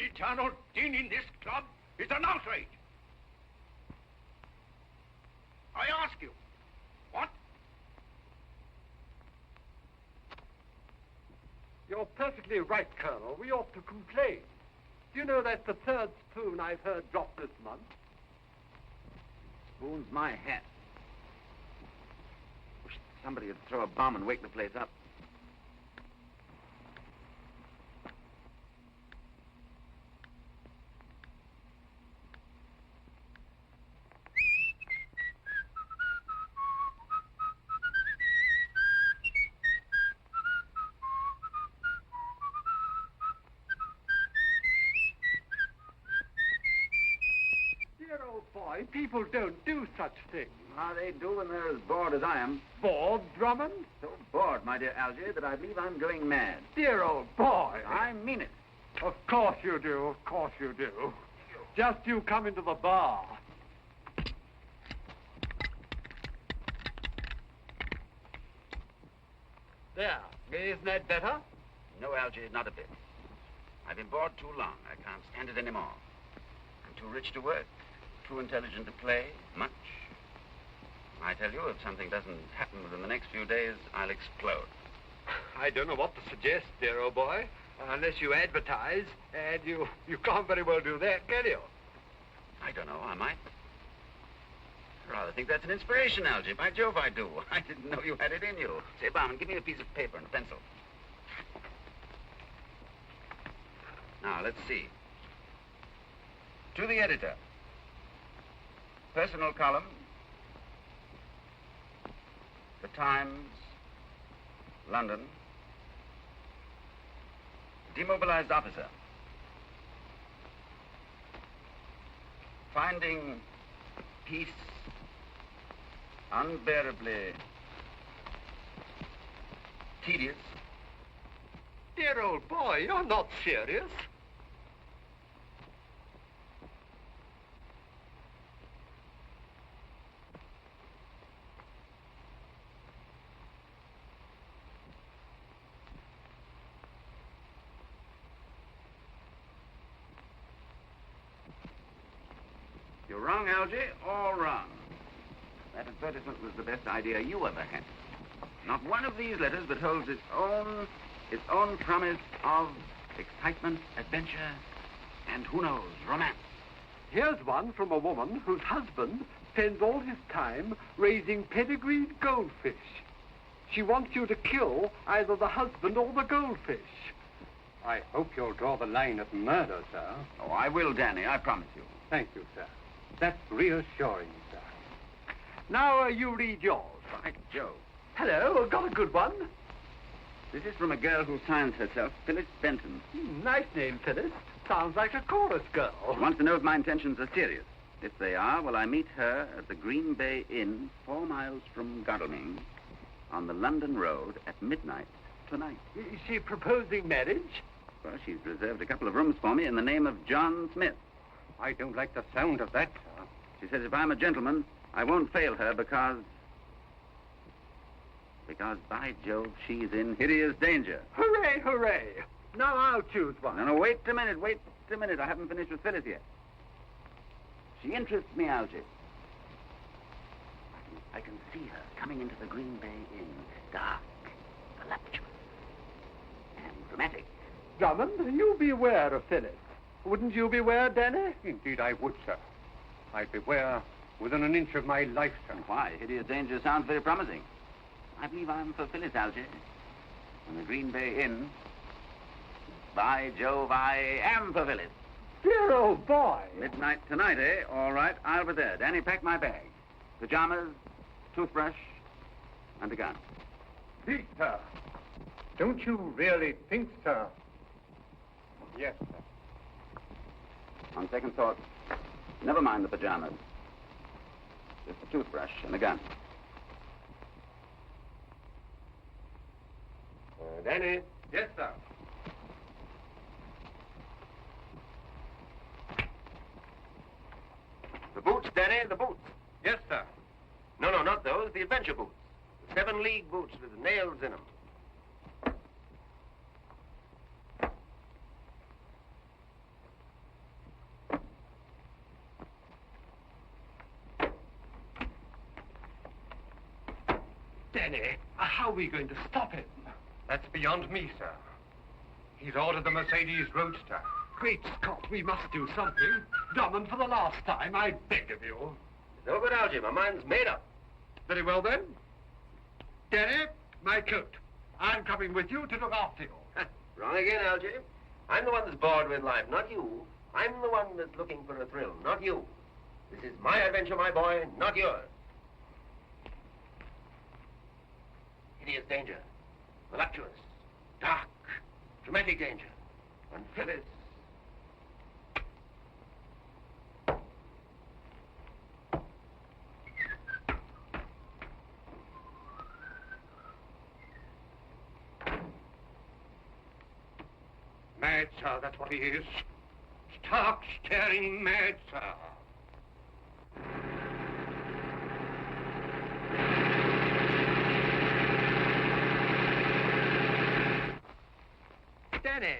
eternal din in this club is an outrage. I ask you, what? You're perfectly right, Colonel. We ought to complain. Do you know that's the third spoon I've heard dropped this month? Spoon's my hat. Wish somebody would throw a bomb and wake the place up. People don't do such things. Ah, they do when they're as bored as I am. Bored, Drummond? So bored, my dear Algy, that I believe I'm going mad. Dear old boy. I mean it. Of course you do. Of course you do. Just you come into the bar. There. Isn't that better? No, Algy, not a bit. I've been bored too long. I can't stand it anymore. I'm too rich to work. Too intelligent to play, much. I tell you, if something doesn't happen within the next few days, I'll explode. I don't know what to suggest, dear old boy, unless you advertise, and you can't very well do that, can you? I don't know, I might. I rather think that's an inspiration, Algy. By Jove, I do. I didn't know you had it in you. Say, Barman, give me a piece of paper and a pencil. Now, let's see. To the editor. Personal column, The Times, London. Demobilized officer. Finding peace unbearably tedious. Dear old boy, you're not serious. You're wrong, Algy, all wrong. That advertisement was the best idea you ever had. Not one of these letters but holds its own promise of excitement, adventure, and who knows, romance. Here's one from a woman whose husband spends all his time raising pedigreed goldfish. She wants you to kill either the husband or the goldfish. I hope you'll draw the line at murder, sir. Oh, I will, Danny, I promise you. Thank you, sir. That's reassuring, sir. Now, you read yours. By Jove. Hello, got a good one. This is from a girl who signs herself Phyllis Benton. Nice name, Phyllis. Sounds like a chorus girl. She wants to know if my intentions are serious. If they are, will I meet her at the Green Bay Inn, 4 miles from Godalming, on the London Road at midnight tonight. Is she proposing marriage? Well, she's reserved a couple of rooms for me in the name of John Smith. I don't like the sound of that, sir. She says if I'm a gentleman, I won't fail her because, by Jove, she's in hideous danger. Hooray, hooray. Now I'll choose one. No, wait a minute. I haven't finished with Phyllis yet. She interests me, Algy. I can see her coming into the Green Bay Inn, dark, voluptuous, and dramatic. Drummond, you beware of Phyllis. Wouldn't you beware, Danny? Indeed I would, sir. I'd beware within an inch of my life, sir. Why? Hideous danger sounds very promising. I believe I'm for Phyllis, Algy. In the Green Bay Inn. By Jove, I am for Phyllis. Dear old boy. Midnight tonight, eh? All right, I'll be there. Danny, pack my bag. Pajamas, toothbrush, and a gun. Pete, sir. Don't you really think, sir? Yes, sir. On second thought, never mind the pajamas. Just a toothbrush and a gun. Danny? Yes, sir. The boots, Danny, the boots. Yes, sir. No, not those, the adventure boots. The 7-league boots with nails in them. Danny, how are we going to stop him? That's beyond me, sir. He's ordered the Mercedes Roadster. Great Scott, we must do something. Drummond, for the last time, I beg of you. No good, Algy. My mind's made up. Very well, then. Danny, my coat. I'm coming with you to look after you. Wrong again, Algy. I'm the one that's bored with life, not you. I'm the one that's looking for a thrill, not you. This is my adventure, my boy, not yours. Hideous danger. Voluptuous. Dark. Dramatic danger. And Phyllis. Mad, sir, that's what he is. Stark, staring mad, sir. Danny,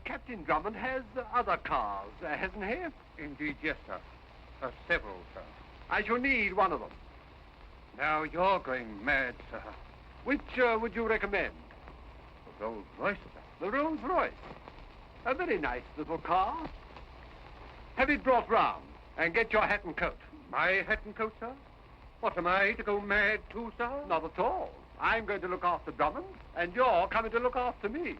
Captain Drummond has other cars, hasn't he? Indeed, yes, sir. Several, sir. I shall need one of them. Now you're going mad, sir. Which would you recommend? The Rolls Royce, sir. The Rolls Royce. A very nice little car. Have it brought round and get your hat and coat. My hat and coat, sir? What, am I to go mad too, sir? Not at all. I'm going to look after Drummond, and you're coming to look after me.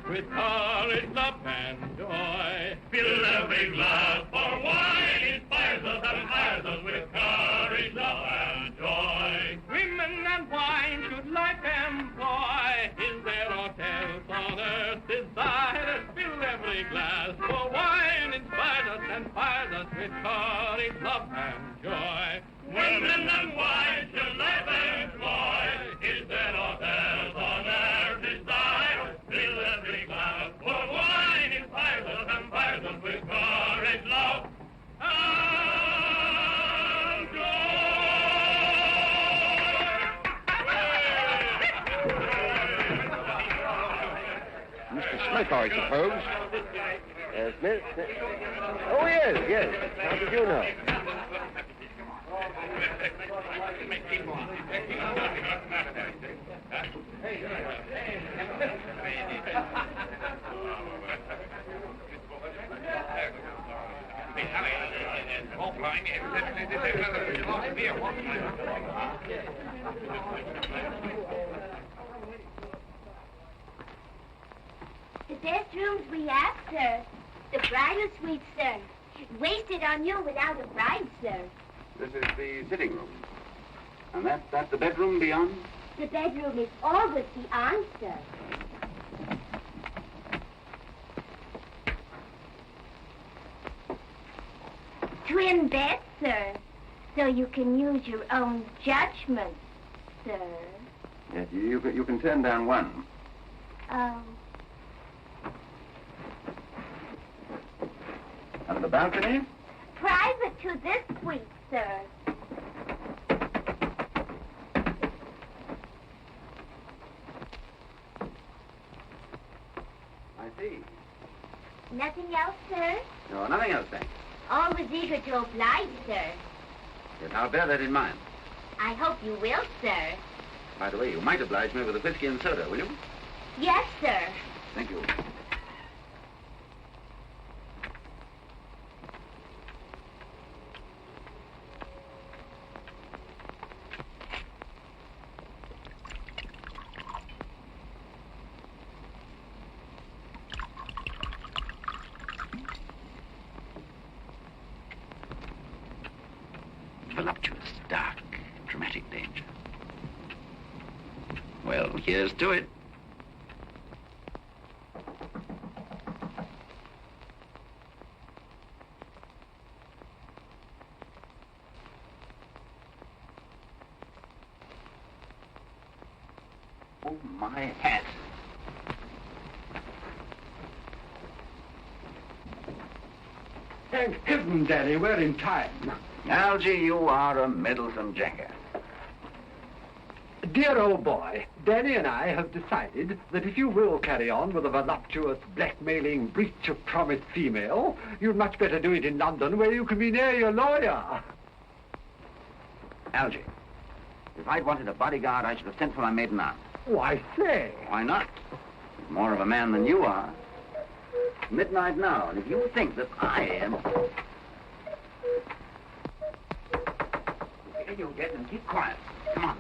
With courage, love, and joy. Fill every glass, for wine inspires us and inspires us with courage, love, and joy. Women and wine should life employ. Is there aught else on earth desired? Fill every glass, for wine inspires us and inspires us with courage, love, and joy. Women and wine should life employ. Is there aught else on earth desired? Fill every glass, for wine inspires us and inspires us with courage, love, and joy. Mr. Smith, I suppose. Smith? Oh, yes. How did you know? The best rooms we have, sir. The bridal suite, sir. Wasted on you without a bride, sir. This is the sitting room. And that's the bedroom beyond? The bedroom is always beyond, sir. Twin beds, sir. So you can use your own judgment, sir. Yes, you can turn down one. Oh. And the balcony? Private to this suite, sir. I see. Nothing else, sir? No, nothing else, thanks. Always eager to oblige, sir. Yes, I'll bear that in mind. I hope you will, sir. By the way, you might oblige me with a whiskey and soda, will you? Yes, sir. Thank you. Voluptuous, dark, dramatic danger. Well, here's to it. Oh, my hat. Thank heaven, Danny, we're in time. Algy, you are a meddlesome jackass. Dear old boy, Danny and I have decided that if you will carry on with a voluptuous, blackmailing, breach of promise female, you'd much better do it in London, where you can be near your lawyer. Algy, if I'd wanted a bodyguard, I should have sent for my maiden aunt. Oh, I say. Why not? He's more of a man than you are. Midnight now, and if you think that I am... Here you get and keep quiet. Come on.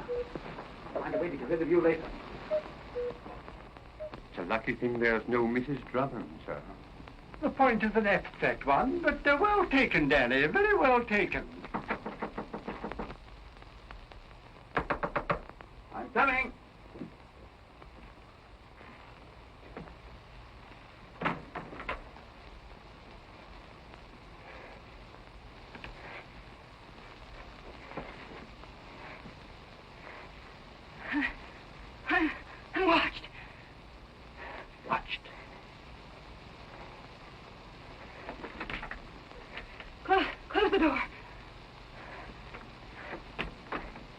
I'll find a way to get rid of you later. It's a lucky thing there's no Mrs. Drummond, sir. The point is an abstract one, but well taken, Danny. Very well taken. I'm coming. I'm watched. Watched. Close the door.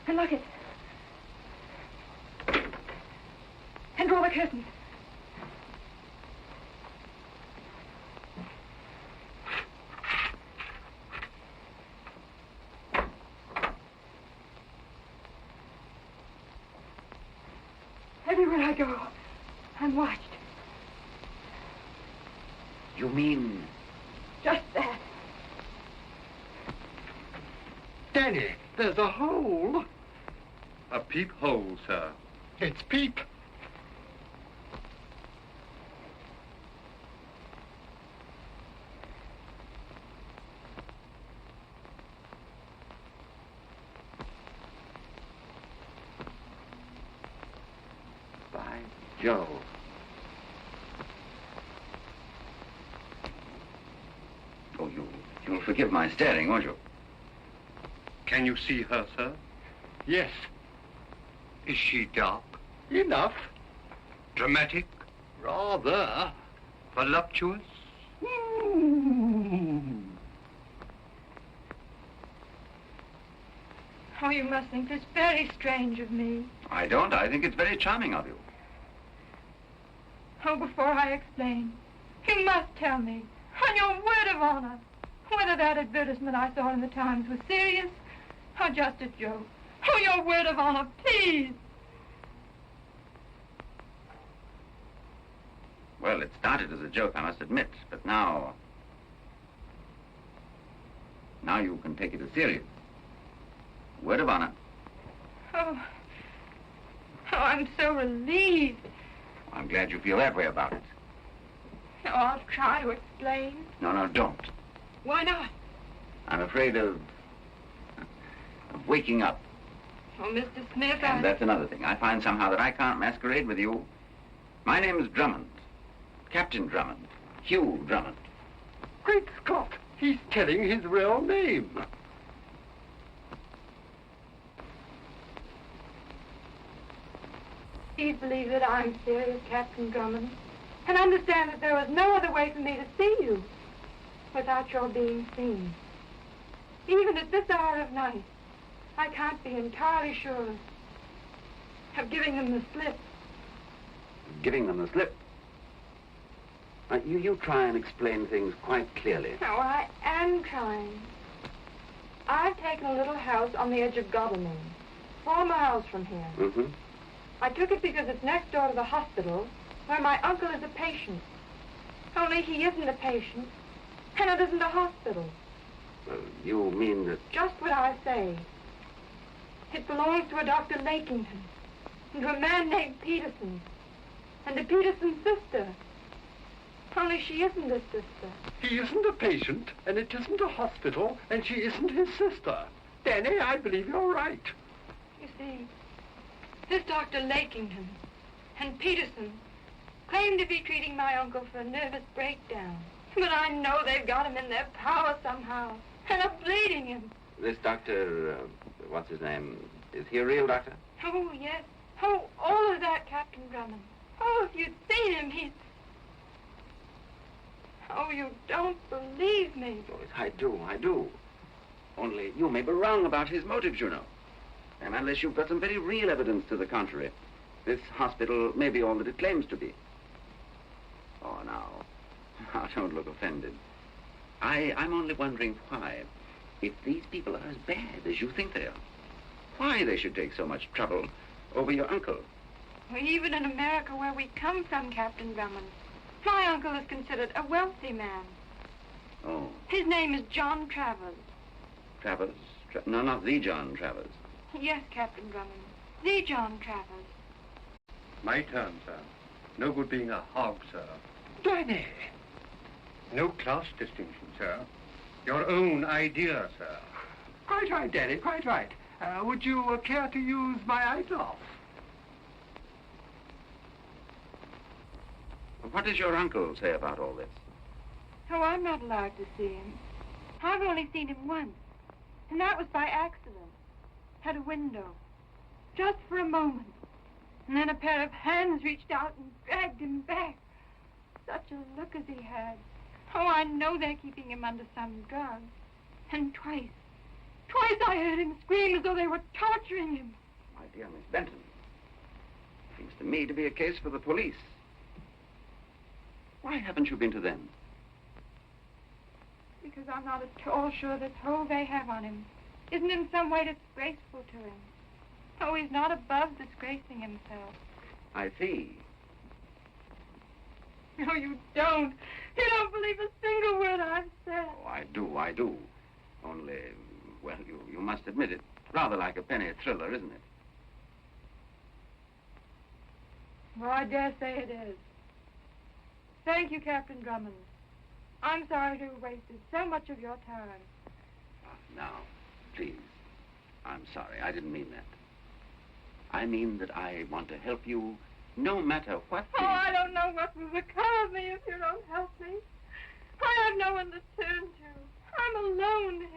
And lock it. And draw the curtain. Everywhere I go, I'm watched. You mean... Just that. Danny, there's a hole. A peephole, sir. It's Peep. By Jove. Oh, you'll forgive my staring, won't you? Can you see her, sir? Yes. Is she dark? Enough. Dramatic? Rather. Voluptuous? Oh, you must think this very strange of me. I don't. I think it's very charming of you. Oh, before I explain, you must tell me, on your word of honor, whether that advertisement I saw in the Times was serious or just a joke. Oh, your word of honor, please. Well, it started as a joke, I must admit, but now you can take it as serious. Word of honor. Oh, I'm so relieved. I'm glad you feel that way about it. Oh, I'll try to explain. No, don't. Why not? I'm afraid of waking up. Oh, Mr. Smith, And that's another thing. I find somehow that I can't masquerade with you. My name is Drummond. Captain Drummond. Hugh Drummond. Great Scott, he's telling his real name. Please believe that I'm serious, Captain Drummond, and understand that there was no other way for me to see you without your being seen. Even at this hour of night, I can't be entirely sure of giving them the slip. Giving them the slip? You try and explain things quite clearly. No, I am trying. I've taken a little house on the edge of Godalming, 4 miles from here. Mm-hmm. I took it because it's next door to the hospital, where my uncle is a patient. Only he isn't a patient, and it isn't a hospital. You mean that... Just what I say. It belongs to a Dr. Lakington, and to a man named Peterson, and to Peterson's sister. Only she isn't his sister. He isn't a patient, and it isn't a hospital, and she isn't his sister. Danny, I believe you're right. You see, this Dr. Lakington and Peterson claim to be treating my uncle for a nervous breakdown. But I know they've got him in their power somehow, and are bleeding him. This doctor, what's his name? Is he a real doctor? Oh, yes. Oh, all of that, Captain Drummond. Oh, if you'd seen him, he's... Oh, you don't believe me. Oh, I do. Only you may be wrong about his motives, you know. And unless you've got some very real evidence to the contrary, this hospital may be all that it claims to be. Oh, now, don't look offended. I'm only wondering why, if these people are as bad as you think they are, why they should take so much trouble over your uncle. Well, even in America, where we come from, Captain Drummond, my uncle is considered a wealthy man. Oh. His name is John Travers. Travers? No, not the John Travers. Yes, Captain Drummond. The John Travers. My turn, sir. No good being a hog, sir. Danny! No class distinction, sir. Your own idea, sir. Quite right, Danny, quite right. Would you care to use my eyeglass? What does your uncle say about all this? Oh, I'm not allowed to see him. I've only seen him once, and that was by accident. At a window. Just for a moment. And then a pair of hands reached out and dragged him back. Such a look as he had. Oh, I know they're keeping him under some drug. And twice I heard him scream as though they were torturing him. My dear Miss Benton, seems to me to be a case for the police. Why haven't you been to them? Because I'm not at all sure this hold they have on him isn't in some way disgraceful to him. Oh, he's not above disgracing himself. I see. No, you don't. You don't believe a single word I've said. Oh, I do. Only, well, you must admit it. Rather like a penny thriller, isn't it? Well, I dare say it is. Thank you, Captain Drummond. I'm sorry to have wasted so much of your time. Now, please, I'm sorry. I didn't mean that. I mean that I want to help you no matter what. Oh, I don't know what will become of me if you don't help me. I have no one to turn to. I'm alone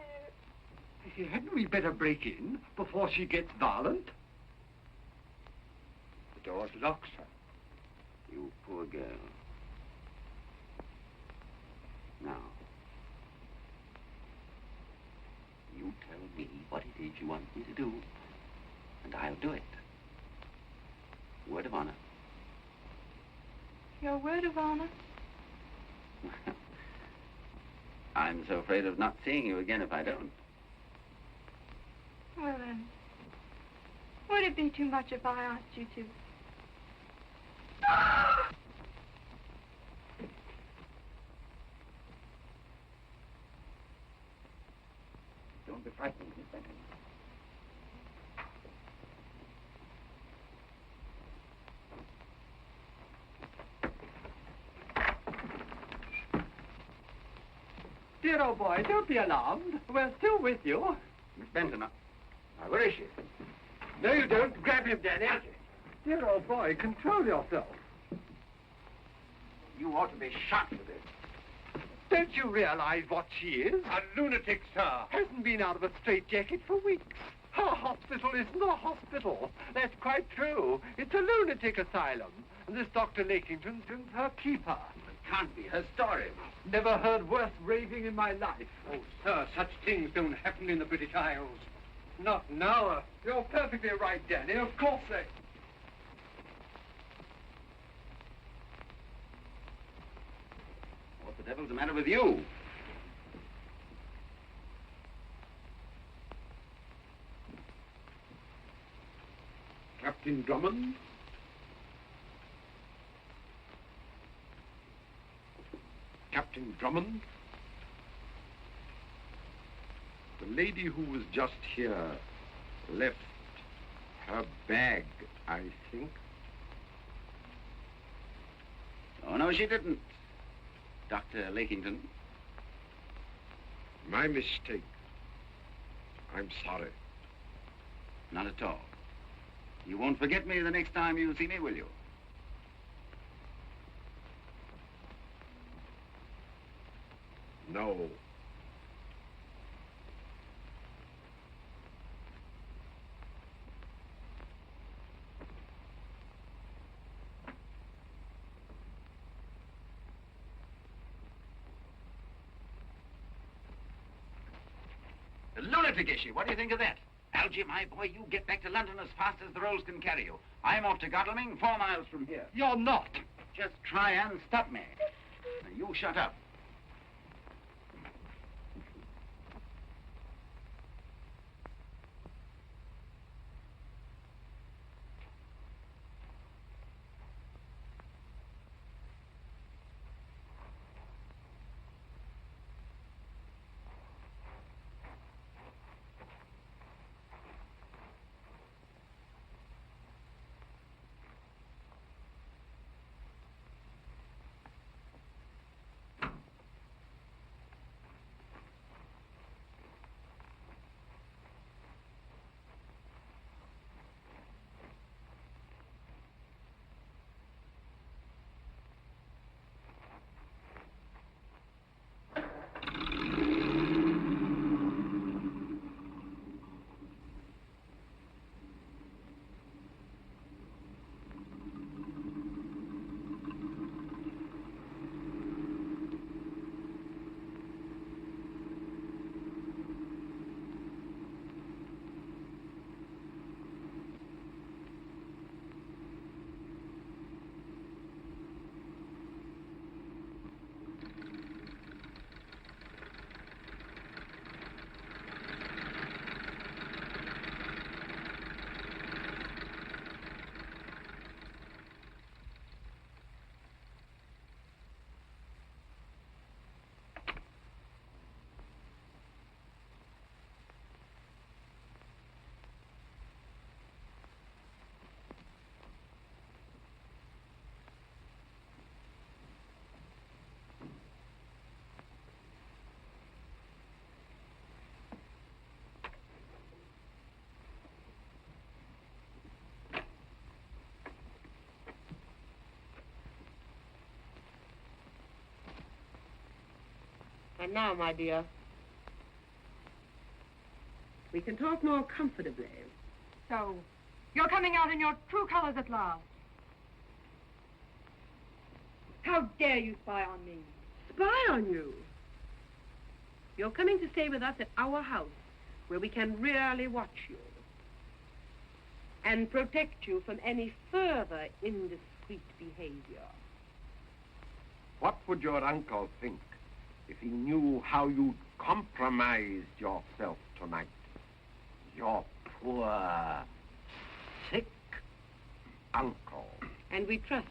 here. Hadn't we better break in before she gets violent? The door's locked, sir. You poor girl. Now, you tell me what it is you want me to do, and I'll do it. Word of honor. Your word of honor? I'm so afraid of not seeing you again if I don't. Well, then, would it be too much if I asked you to? Don't be frightened, Miss Benton. Dear old boy, don't be alarmed. We're still with you. Miss Benton, now, where is she? No, you don't. Grab him, Danny. Dear old boy, control yourself. You ought to be shot for this. Don't you realize what she is? A lunatic, sir. Hasn't been out of a straitjacket for weeks. Her hospital isn't a hospital. That's quite true. It's a lunatic asylum. And this Dr. Lakington's her keeper. It can't be her story. Never heard worse raving in my life. Oh, sir, such things don't happen in the British Isles. Not now. You're perfectly right, Danny. Of course they... What the devil's the matter with you? Captain Drummond? Captain Drummond? The lady who was just here left her bag, I think. Oh, no, she didn't. Dr. Lakington. My mistake. I'm sorry. Not at all. You won't forget me the next time you see me, will you? No. Terrific issue. What do you think of that? Algy, my boy, you get back to London as fast as the rolls can carry you. I'm off to Godalming, 4 miles from here. You're not. Just try and stop me. Now, you shut up. And now, my dear, we can talk more comfortably. So, you're coming out in your true colors at last. How dare you spy on me? Spy on you? You're coming to stay with us at our house, where we can really watch you and protect you from any further indiscreet behavior. What would your uncle think if he knew how you compromised yourself tonight? Your poor, sick uncle. And we trust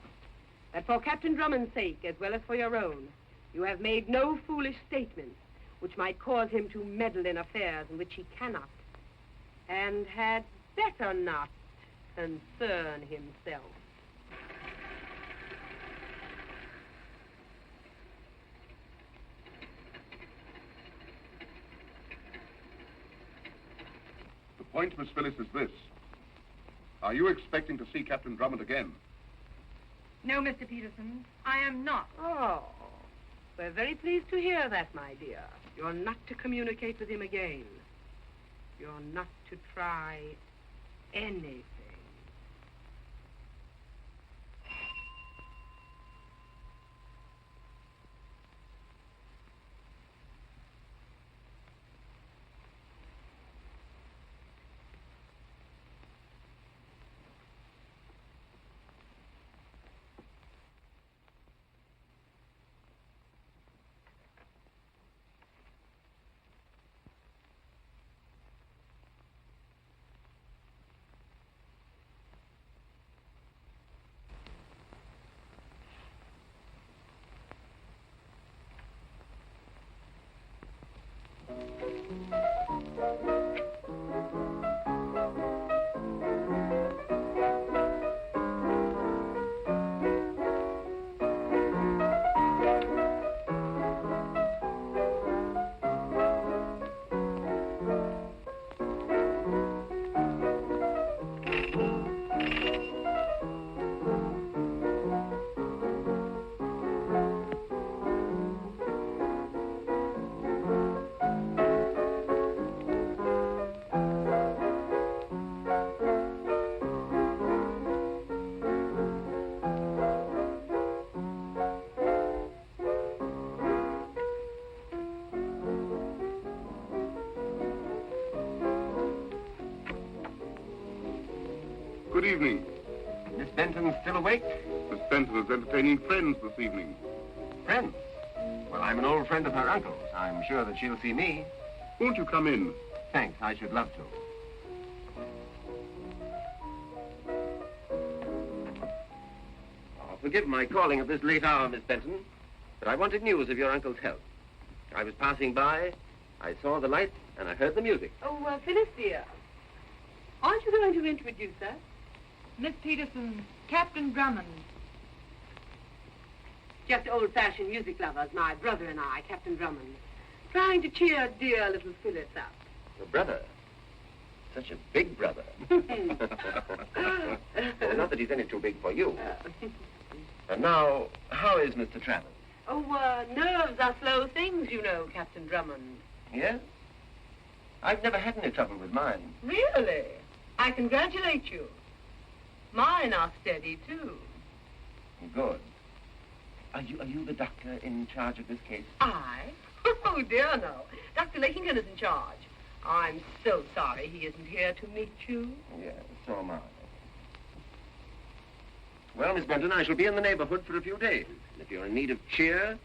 that for Captain Drummond's sake, as well as for your own, you have made no foolish statements which might cause him to meddle in affairs in which he cannot, and had better not concern himself. The point, Miss Phyllis, is this. Are you expecting to see Captain Drummond again? No, Mr. Peterson, I am not. Oh, we're very pleased to hear that, my dear. You're not to communicate with him again. You're not to try anything. Good evening. Miss Benton's still awake? Miss Benton is entertaining friends this evening. Friends? Well, I'm an old friend of her uncle's. I'm sure that she'll see me. Won't you come in? Thanks, I should love to. Forgive my calling at this late hour, Miss Benton, but I wanted news of your uncle's health. I was passing by, I saw the light, and I heard the music. Oh, Phyllis, dear. Aren't you going to introduce her? Miss Peterson, Captain Drummond. Just old-fashioned music lovers, my brother and I, Captain Drummond. Trying to cheer dear little Phyllis up. Your brother? Such a big brother. Well, not that he's any too big for you. And now, how is Mr. Travers? Oh, nerves are slow things, you know, Captain Drummond. Yes? I've never had any trouble with mine. Really? I congratulate you. Mine are steady, too. Good. Are you the doctor in charge of this case? I? Oh, dear, no. Dr. Lakington is in charge. I'm so sorry he isn't here to meet you. Yes, so am I. Well, Miss Benton, I shall be in the neighborhood for a few days. If you're in need of cheer,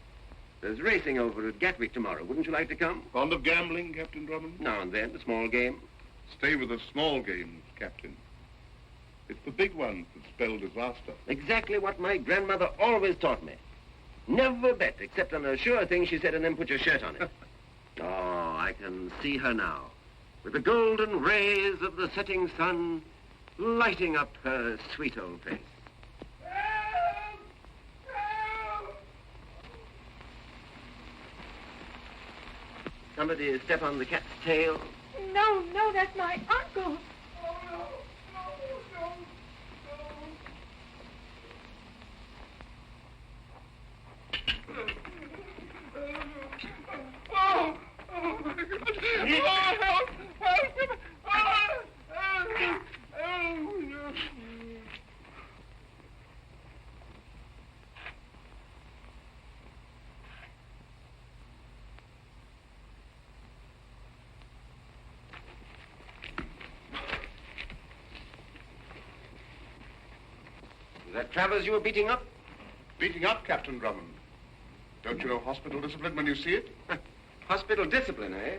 there's racing over at Gatwick tomorrow. Wouldn't you like to come? Fond of gambling, Captain Drummond? Now and then, a small game. Stay with the small games, Captain. It's the big ones that spell disaster. Exactly what my grandmother always taught me. Never bet, except on a sure thing she said, and then put your shirt on it. Oh, I can see her now, with the golden rays of the setting sun lighting up her sweet old face. Somebody step on the cat's tail. No, no, that's my uncle. Is that Travers you were beating up? Beating up, Captain Drummond. Don't you know hospital discipline when you see it? Hospital discipline, eh?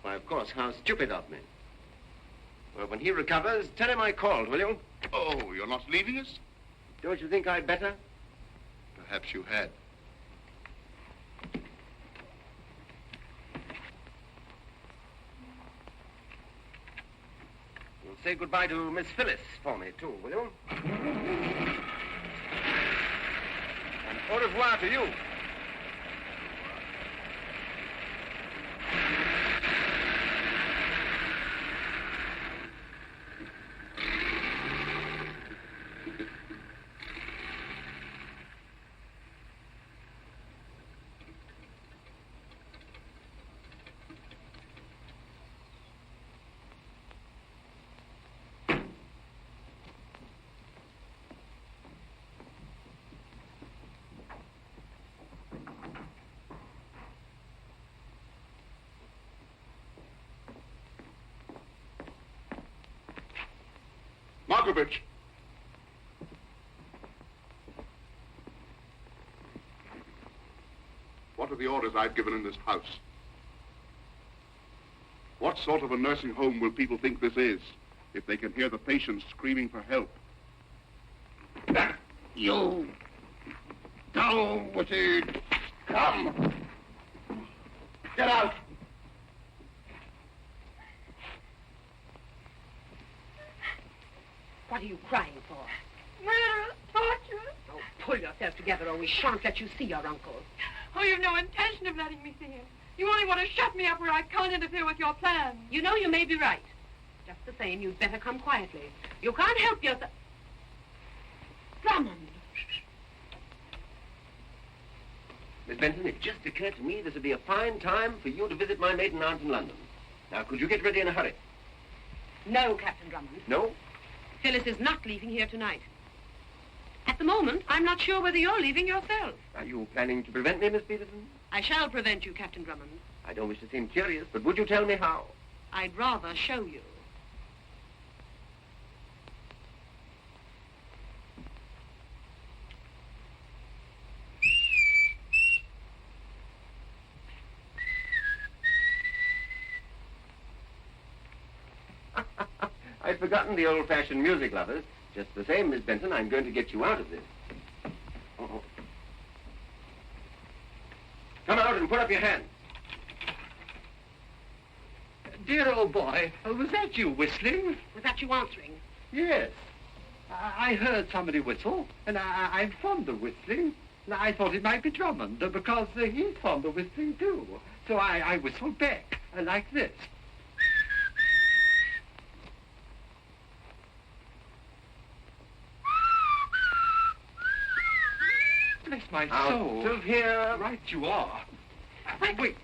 Why, of course, how stupid of me. Well, when he recovers, tell him I called, will you? Oh, you're not leaving us? Don't you think I'd better? Perhaps you had. You'll say goodbye to Miss Phyllis for me, too, will you? And au revoir to you. Markovich! What are the orders I've given in this house? What sort of a nursing home will people think this is if they can hear the patients screaming for help? You down with it! Come! Get out! What are you crying for? Murder, torture. Oh, pull yourself together or we shan't let you see your uncle. Oh, you've no intention of letting me see him. You only want to shut me up where I can't interfere with your plans. You know you may be right. Just the same, you'd better come quietly. You can't help yourself. Drummond. Miss Benton, it just occurred to me this would be a fine time for you to visit my maiden aunt in London. Now, could you get ready in a hurry? No, Captain Drummond. No? Phyllis is not leaving here tonight. At the moment, I'm not sure whether you're leaving yourself. Are you planning to prevent me, Miss Peterson? I shall prevent you, Captain Drummond. I don't wish to seem curious, but would you tell me how? I'd rather show you. quite forgotten the old-fashioned music lovers. Just the same, Miss Benton, I'm going to get you out of this. Uh-oh. Come out and put up your hands. Dear old boy, was that you whistling? Was that you answering? Yes. I heard somebody whistle, and I'm fond of whistling. And I thought it might be Drummond, because he's fond of whistling too. So I whistled back, like this. Bless my soul. Out of here. Right you are.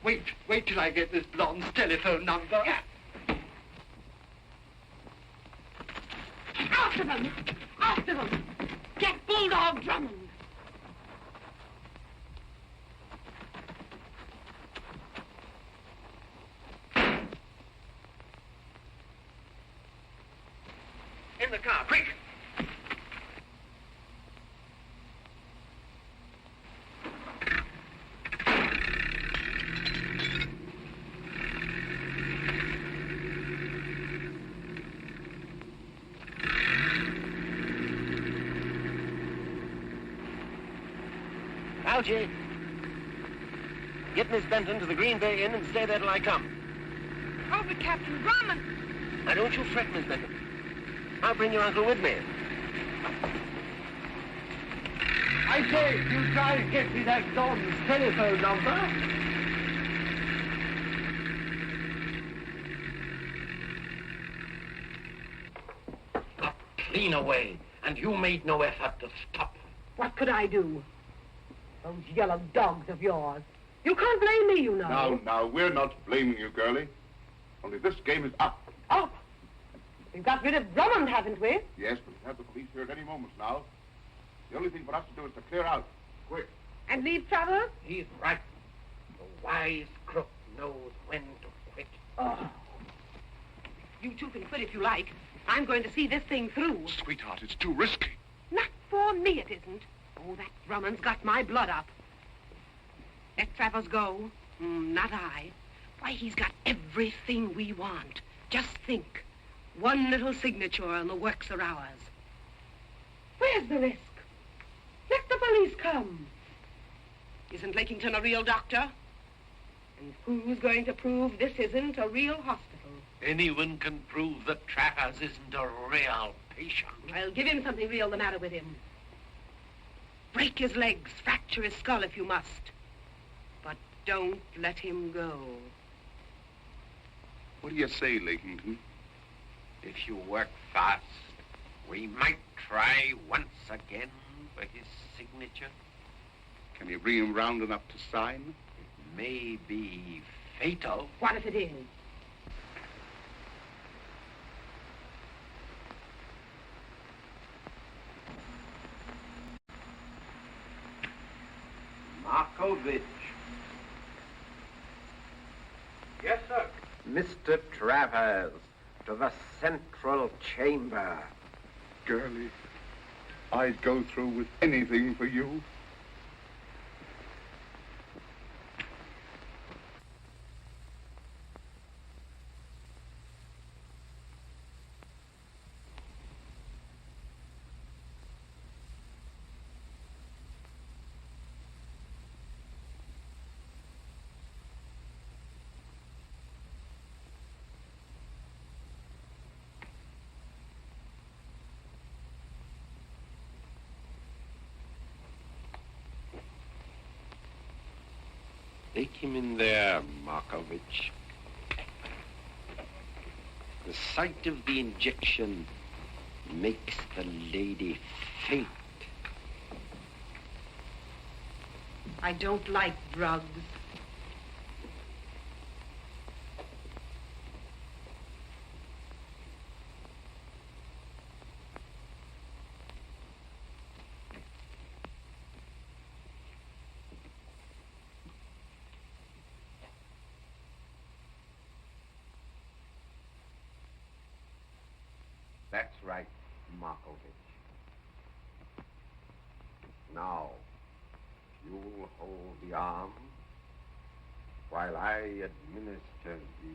Wait till I get this blonde's telephone number. Yeah. After them! After them! Get Bulldog Drummond! In the car, quick! Algy, get Miss Benton to the Green Bay Inn and stay there till I come. Oh, but Captain Drummond! Now, don't you fret, Miss Benton. I'll bring your uncle with me. I say, you try and get me that blonde's telephone number. Got clean away, and you made no effort to stop. What could I do? Those yellow dogs of yours. You can't blame me, you know. Now, we're not blaming you, girlie. Only this game is up. Up? We've got rid of Drummond, haven't we? Yes, but we have the police here at any moment now. The only thing for us to do is to clear out. Quick. And leave Travers? He's right. The wise crook knows when to quit. Oh. You two can quit if you like. I'm going to see this thing through. Sweetheart, it's too risky. Not for me, it isn't. Oh, that Drummond's got my blood up. Let Travers go. Not I. Why, he's got everything we want. Just think. One little signature and the works are ours. Where's the risk? Let the police come. Isn't Lakington a real doctor? And who's going to prove this isn't a real hospital? Anyone can prove that Travers isn't a real patient. I'll give him something real the matter with him. Break his legs, fracture his skull if you must. But don't let him go. What do you say, Lakington? If you work fast, we might try once again for his signature. Can you bring him round enough to sign? It may be fatal. What if it is? Markovich. Yes, sir. Mr. Travers, to the central chamber. Girlie, I'd go through with anything for you. Take him in there, Markovich. The sight of the injection makes the lady faint. I don't like drugs. That's right, Markovich. Now, you'll hold the arm while I administer the...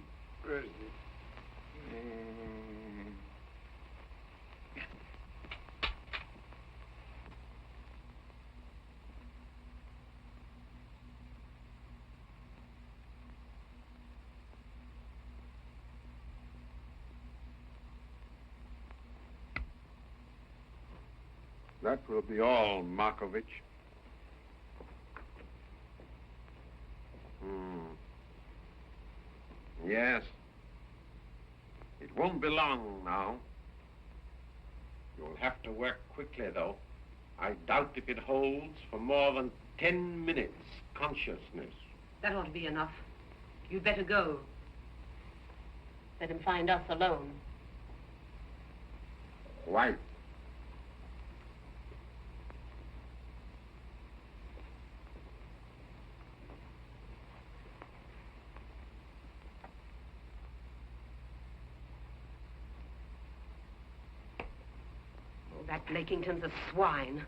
That will be all, Markovich. Yes. It won't be long now. You'll have to work quickly, though. I doubt if it holds for more than 10 minutes consciousness. That ought to be enough. You'd better go. Let him find us alone. Why? That Blakington's a swine.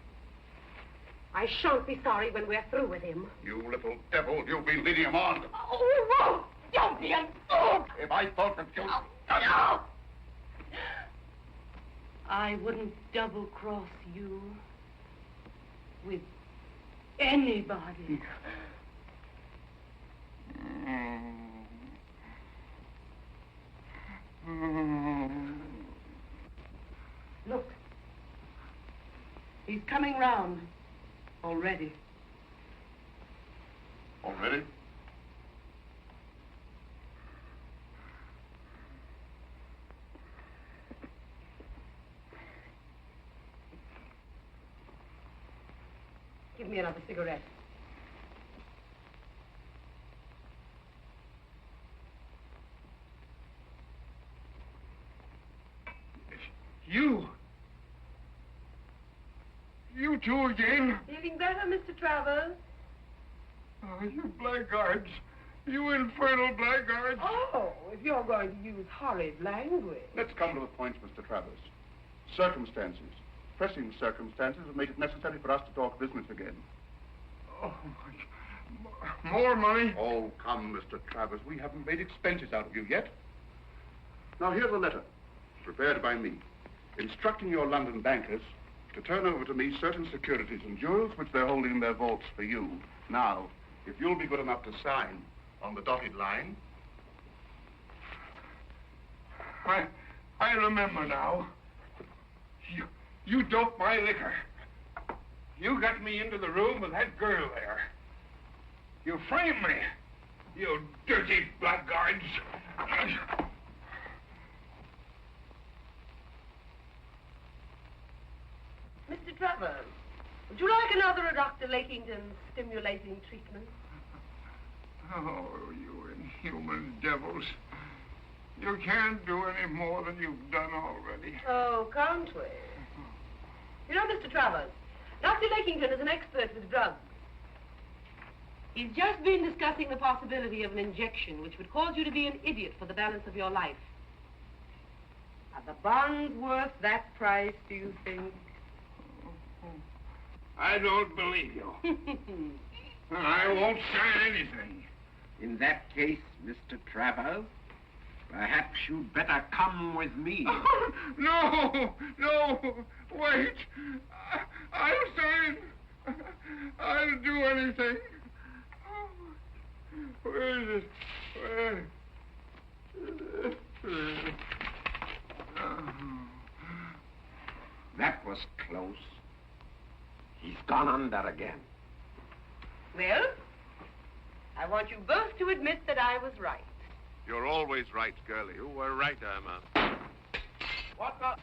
I shan't be sorry when we're through with him. You little devil, you've been leading him on. Oh, don't be a fool! If I thought that you... No! I wouldn't double-cross you with anybody. Look. He's coming round. Already. Already? Give me another cigarette. You two again? Feeling better, Mr. Travers? Oh, you blackguards. You infernal blackguards. Oh, if you're going to use horrid language. Let's come to the point, Mr. Travers. Circumstances. Pressing circumstances have made it necessary for us to talk business again. Oh, my... More money? Oh, come, Mr. Travers. We haven't made expenses out of you yet. Now, here's a letter, prepared by me, instructing your London bankers to turn over to me certain securities and jewels which they're holding in their vaults for you. Now, if you'll be good enough to sign on the dotted line. I remember now. You doped my liquor. You got me into the room with that girl there. You framed me, you dirty blackguards. Mr. Travers, would you like another of Dr. Lakington's stimulating treatment? Oh, you inhuman devils. You can't do any more than you've done already. Oh, can't we? You know, Mr. Travers, Dr. Lakington is an expert with drugs. He's just been discussing the possibility of an injection which would cause you to be an idiot for the balance of your life. Are the bonds worth that price, do you think? I don't believe you. I won't sign anything. In that case, Mr. Travers, perhaps you'd better come with me. No, wait. I'll sign. I'll do anything. Where is it? Where? That was close. He's gone under again. Well, I want you both to admit that I was right. You're always right, girlie. You were right, Herman. What the...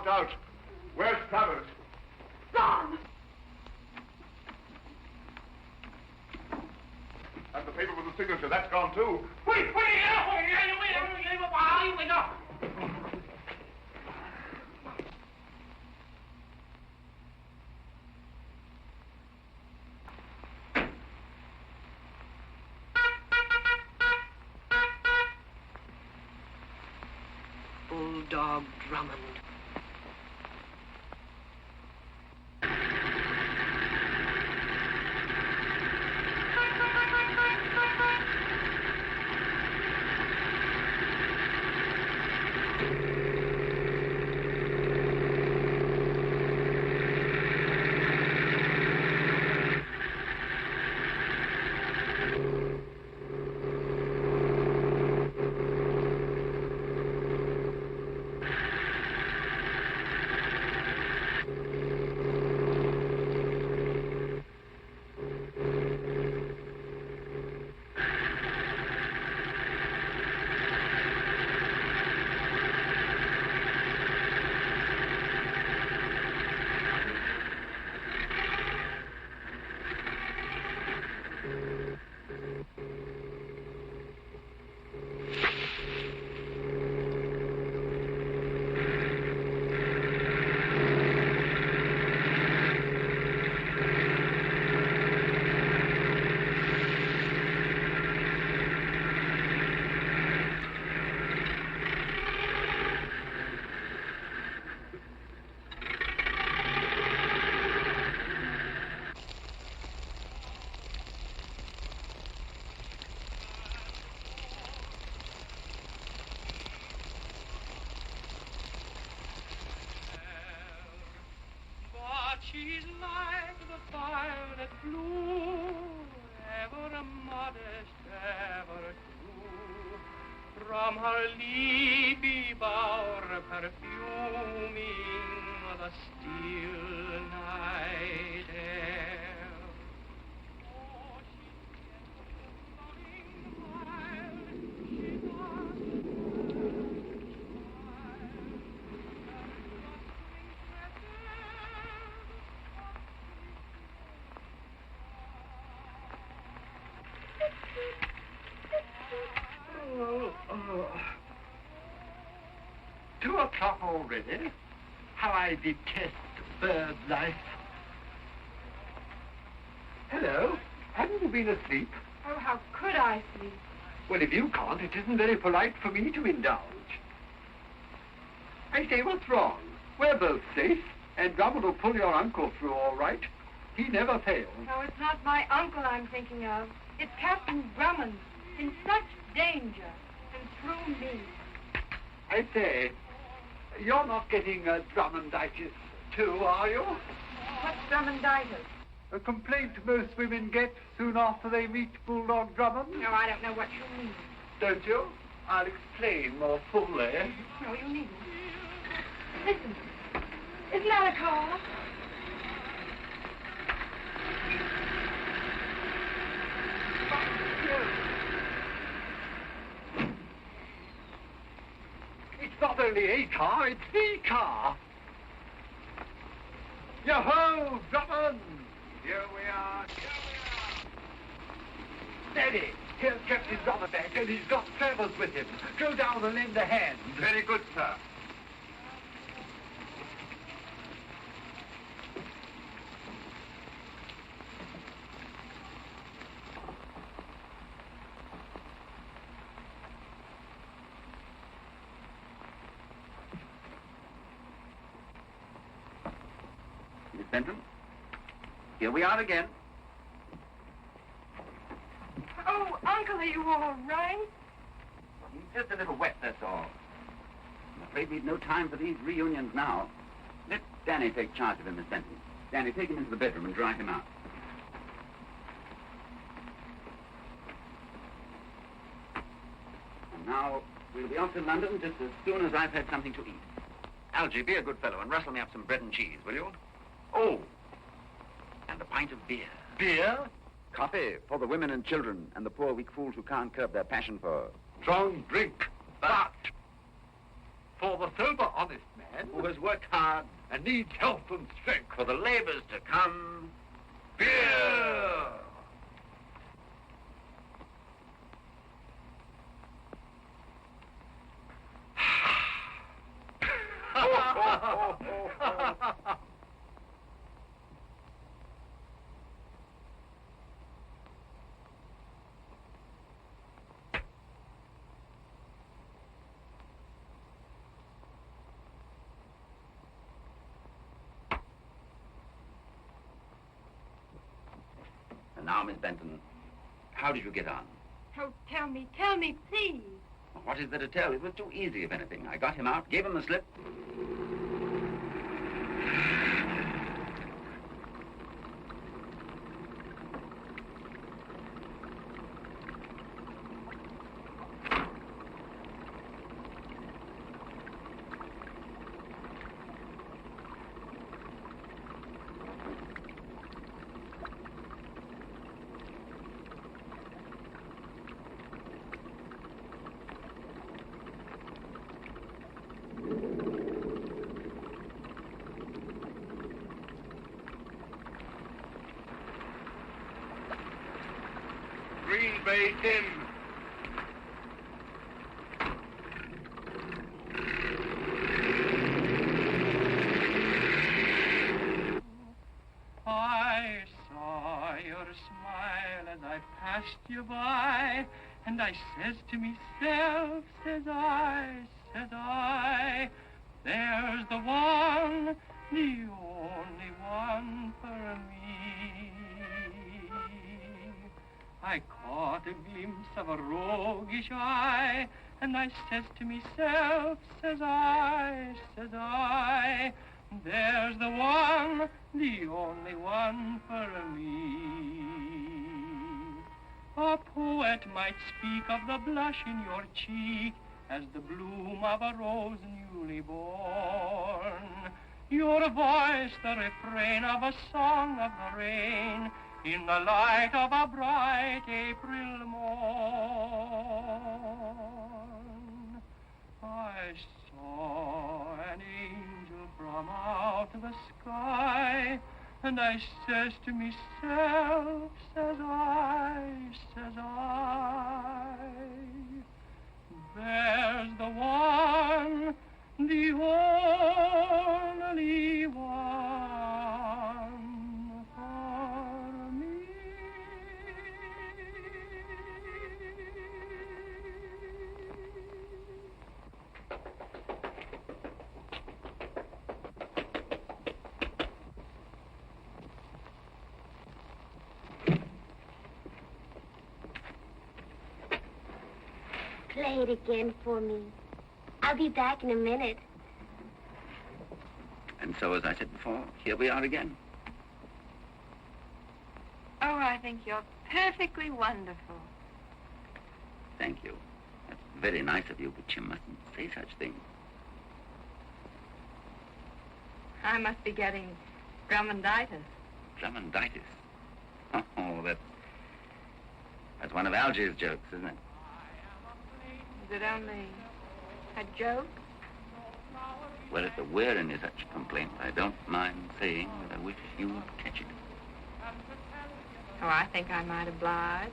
Out. Where's Travers? Gone. And the paper with the signature, that's gone too. Wait. Bulldog Drummond. she's like the violet blue, ever modest, ever true. From her leafy bower perfuming the still night air. Oh. 2 o'clock already? How I detest bird life. Hello. Haven't you been asleep? Oh, how could I sleep? Well, if you can't, it isn't very polite for me to indulge. I say, what's wrong? We're both safe, and Drummond will pull your uncle through all right. He never fails. No, it's not my uncle I'm thinking of. It's Captain Drummond, in such danger, and through me. I say, you're not getting Drummonditis too, are you? What's Drummonditis? A complaint most women get soon after they meet Bulldog Drummond. No, I don't know what you mean. Don't you? I'll explain more fully. No, you needn't. Listen, isn't that a car? It's not only a car, it's the car. Yo-ho, Drummond! Here we are. Steady! Here's Captain Drummond back, and he's got Travers with him. Go down and lend a hand. Very good, sir. Miss Benton, here we are again. Oh, Uncle, are you all right? He's just a little wet, that's all. I'm afraid we've no time for these reunions now. Let Danny take charge of him, Miss Benton. Danny, take him into the bedroom and dry him out. And now, we'll be off to London just as soon as I've had something to eat. Algy, be a good fellow and rustle me up some bread and cheese, will you? Oh, and a pint of beer. Beer? Coffee for the women and children and the poor weak fools who can't curb their passion for... Strong drink, but for the sober, honest man who has worked hard and needs health and strength. for the labors to come... Beer! And now, Miss Benton, how did you get on? Oh, tell me, please. What is there to tell? It was too easy, if anything. I got him out, gave him the slip. Green Bay Tim. I saw your smile as I passed you by, and I says to myself, says I, there's the one, the only one for me. I caught a glimpse of a roguish eye, and I says to myself, says I, There's the one, the only one for me. A poet might speak of the blush in your cheek as the bloom of a rose newly born. Your voice, the refrain of a song of the rain in the light of a bright April morn. I saw an angel from out the sky, and I says to myself, says I, there's the one, the only one for me. Play it again for me. I'll be back in a minute. And so, as I said before, here we are again. Oh, I think you're perfectly wonderful. Thank you. That's very nice of you, but you mustn't say such things. I must be getting Drummonditis. Drummonditis? Oh, that's one of Algy's jokes, isn't it? Is it only a joke? Well, if there were any such complaint, I don't mind saying that I wish you would catch it. Oh, I think I might oblige.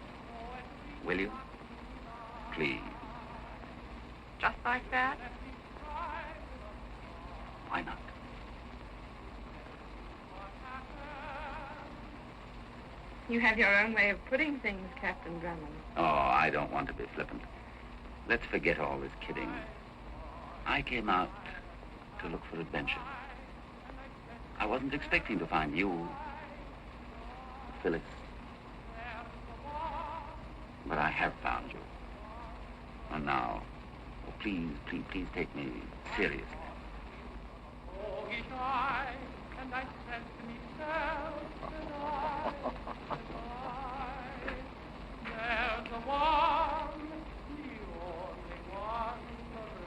Will you? Please. Just like that? Why not? You have your own way of putting things, Captain Drummond. Oh, I don't want to be flippant. Let's forget all this kidding. I came out to look for adventure. I wasn't expecting to find you, Phyllis. But I have found you. And now, oh, please take me seriously. There's the one, the only one for me.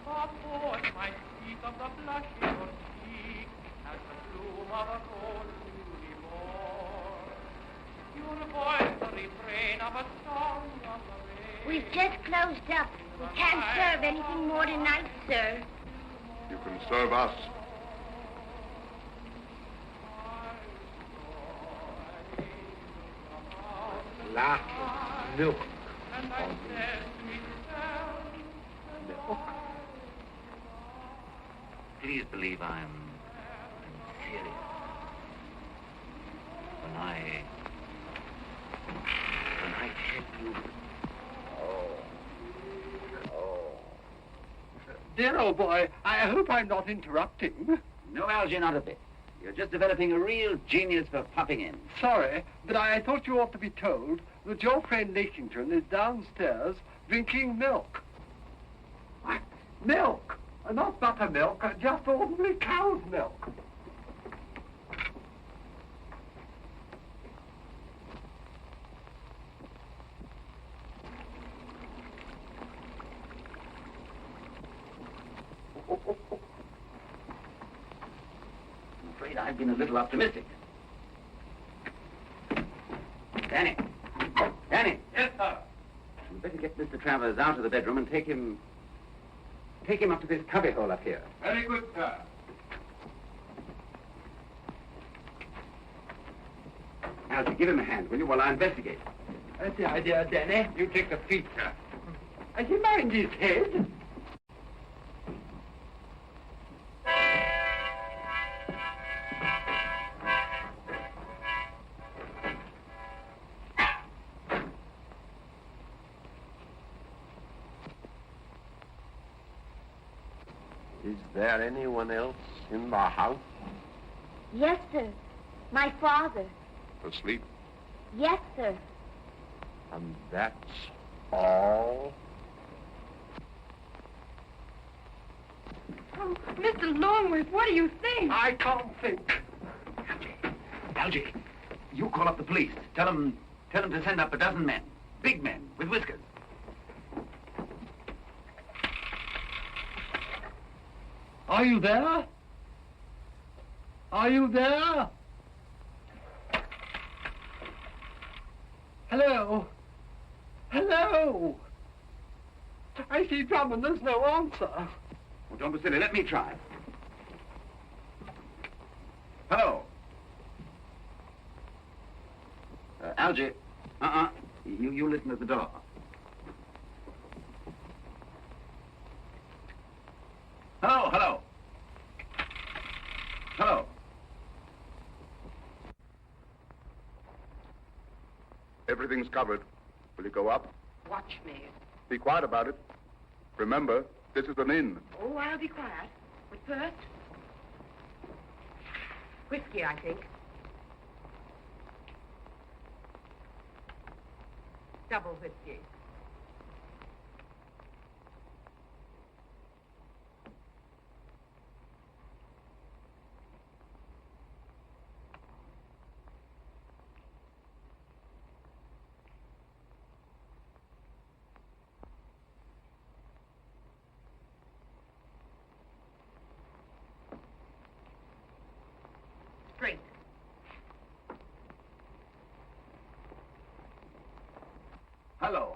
A poet might speak of the blush in your cheek as the bloom of a rose newly born. Your voice, the refrain of a song of the rain. We've just closed up. We can't serve anything more tonight, sir. You can serve us. Glass of milk. Milk? Please believe I'm serious. When I tell you... Dear old boy, I hope I'm not interrupting. No, Algy, not a bit. You're just developing a real genius for popping in. Sorry, but I thought you ought to be told that your friend Lakington is downstairs drinking milk. What? Milk? Not buttermilk, just ordinary cow's milk. I'm afraid I've been a little optimistic. Danny. Yes, sir. You'd better get Mr. Travers out of the bedroom and take him up to this cubbyhole up here. Very good, sir. Algy, give him a hand, will you, while I investigate? That's the idea, Danny. You take the feet, sir. Has he mind his head? Is there anyone else in the house? Yes, sir. My father. Asleep? Yes, sir. And that's all? Oh, Mr. Longworth, what do you think? I can't think. Algy, you call up the police. Tell them to send up a dozen men. Big men with whiskers. Are you there? Are you there? Hello? Hello? I see Drummond, there's no answer. Well, don't be silly. Let me try. Hello? Algy. You listen at the door. Hello, hello. Hello. Everything's covered. Will you go up? Watch me. Be quiet about it. Remember, this is an inn. Oh, I'll be quiet. But first, whiskey, I think. Double whiskey. Drink. Hello.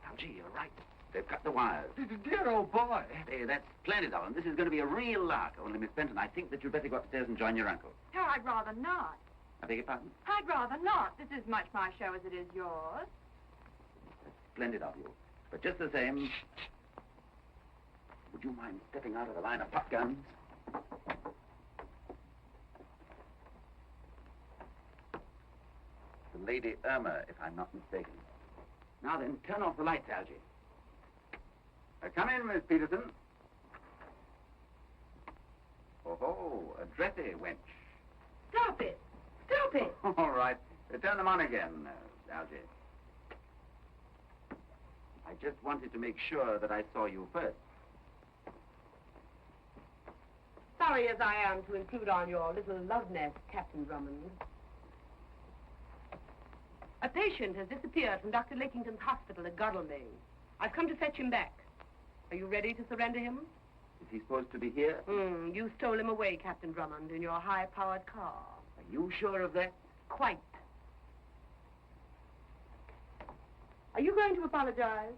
Algy, you're right. They've cut the wires. Dear old boy. Hey, that's splendid of them. This is going to be a real lark. Only, Miss Benton, I think that you'd better go upstairs and join your uncle. Oh, I'd rather not. I beg your pardon? I'd rather not. This is much my show as it is yours. That's splendid of you. But just the same, would you mind stepping out of the line of pop guns? The Lady Irma, if I'm not mistaken. Now then, turn off the lights, Algy. Come in, Miss Peterson. Oh, a dressy wench. Stop it. Stop it. All right. Turn them on again, Algy. I just wanted to make sure that I saw you first. Sorry as I am to intrude on your little love nest, Captain Drummond. A patient has disappeared from Dr. Lakington's hospital at Godalming. I've come to fetch him back. Are you ready to surrender him? Is he supposed to be here? You stole him away, Captain Drummond, in your high-powered car. Are you sure of that? Quite. Are you going to apologize?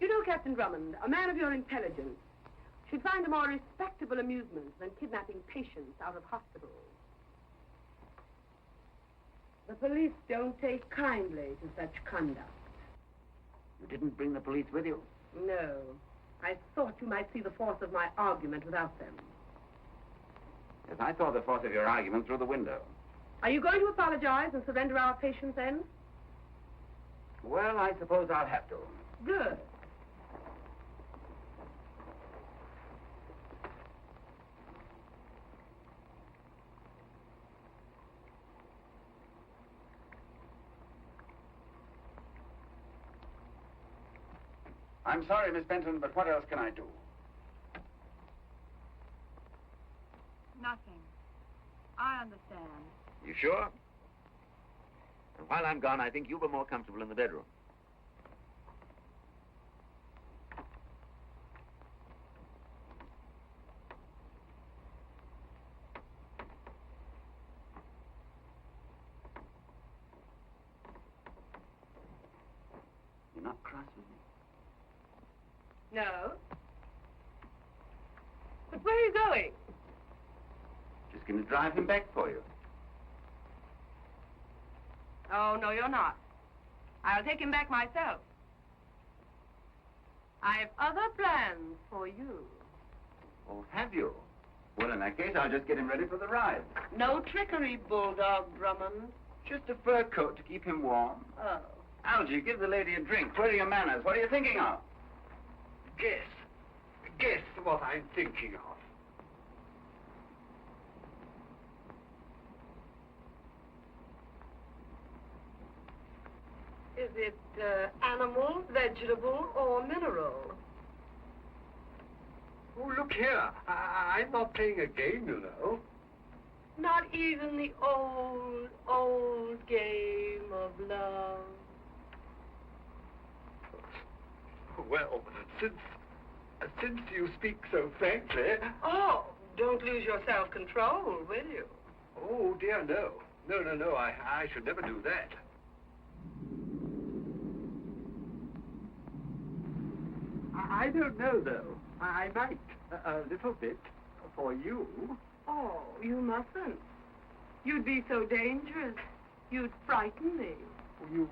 You know, Captain Drummond, a man of your intelligence should find a more respectable amusement than kidnapping patients out of hospitals. The police don't take kindly to such conduct. You didn't bring the police with you? No. I thought you might see the force of my argument without them. Yes, I saw the force of your argument through the window. Are you going to apologize and surrender our patients then? Well, I suppose I'll have to. Good. I'm sorry, Miss Benton, but what else can I do? Nothing. I understand. You sure? And while I'm gone, I think you'll be more comfortable in the bedroom. You're not cross with me? No. But where are you going? Just going to drive him back for you. Oh, no, you're not. I'll take him back myself. I have other plans for you. Oh, have you? Well, in that case, I'll just get him ready for the ride. No trickery, Bulldog Drummond. Just a fur coat to keep him warm. Oh. Algy, give the lady a drink. Where are your manners? What are you thinking of? Guess what I'm thinking of. Is it animal, vegetable, or mineral? Oh, look here. I'm not playing a game, you know. Not even the old, old game of love. Well, since you speak so frankly... Oh, don't lose your self-control, will you? Oh, dear, no. No, I should never do that. I don't know, though. I might, a little bit, for you. Oh, you mustn't. You'd be so dangerous. You'd frighten me. You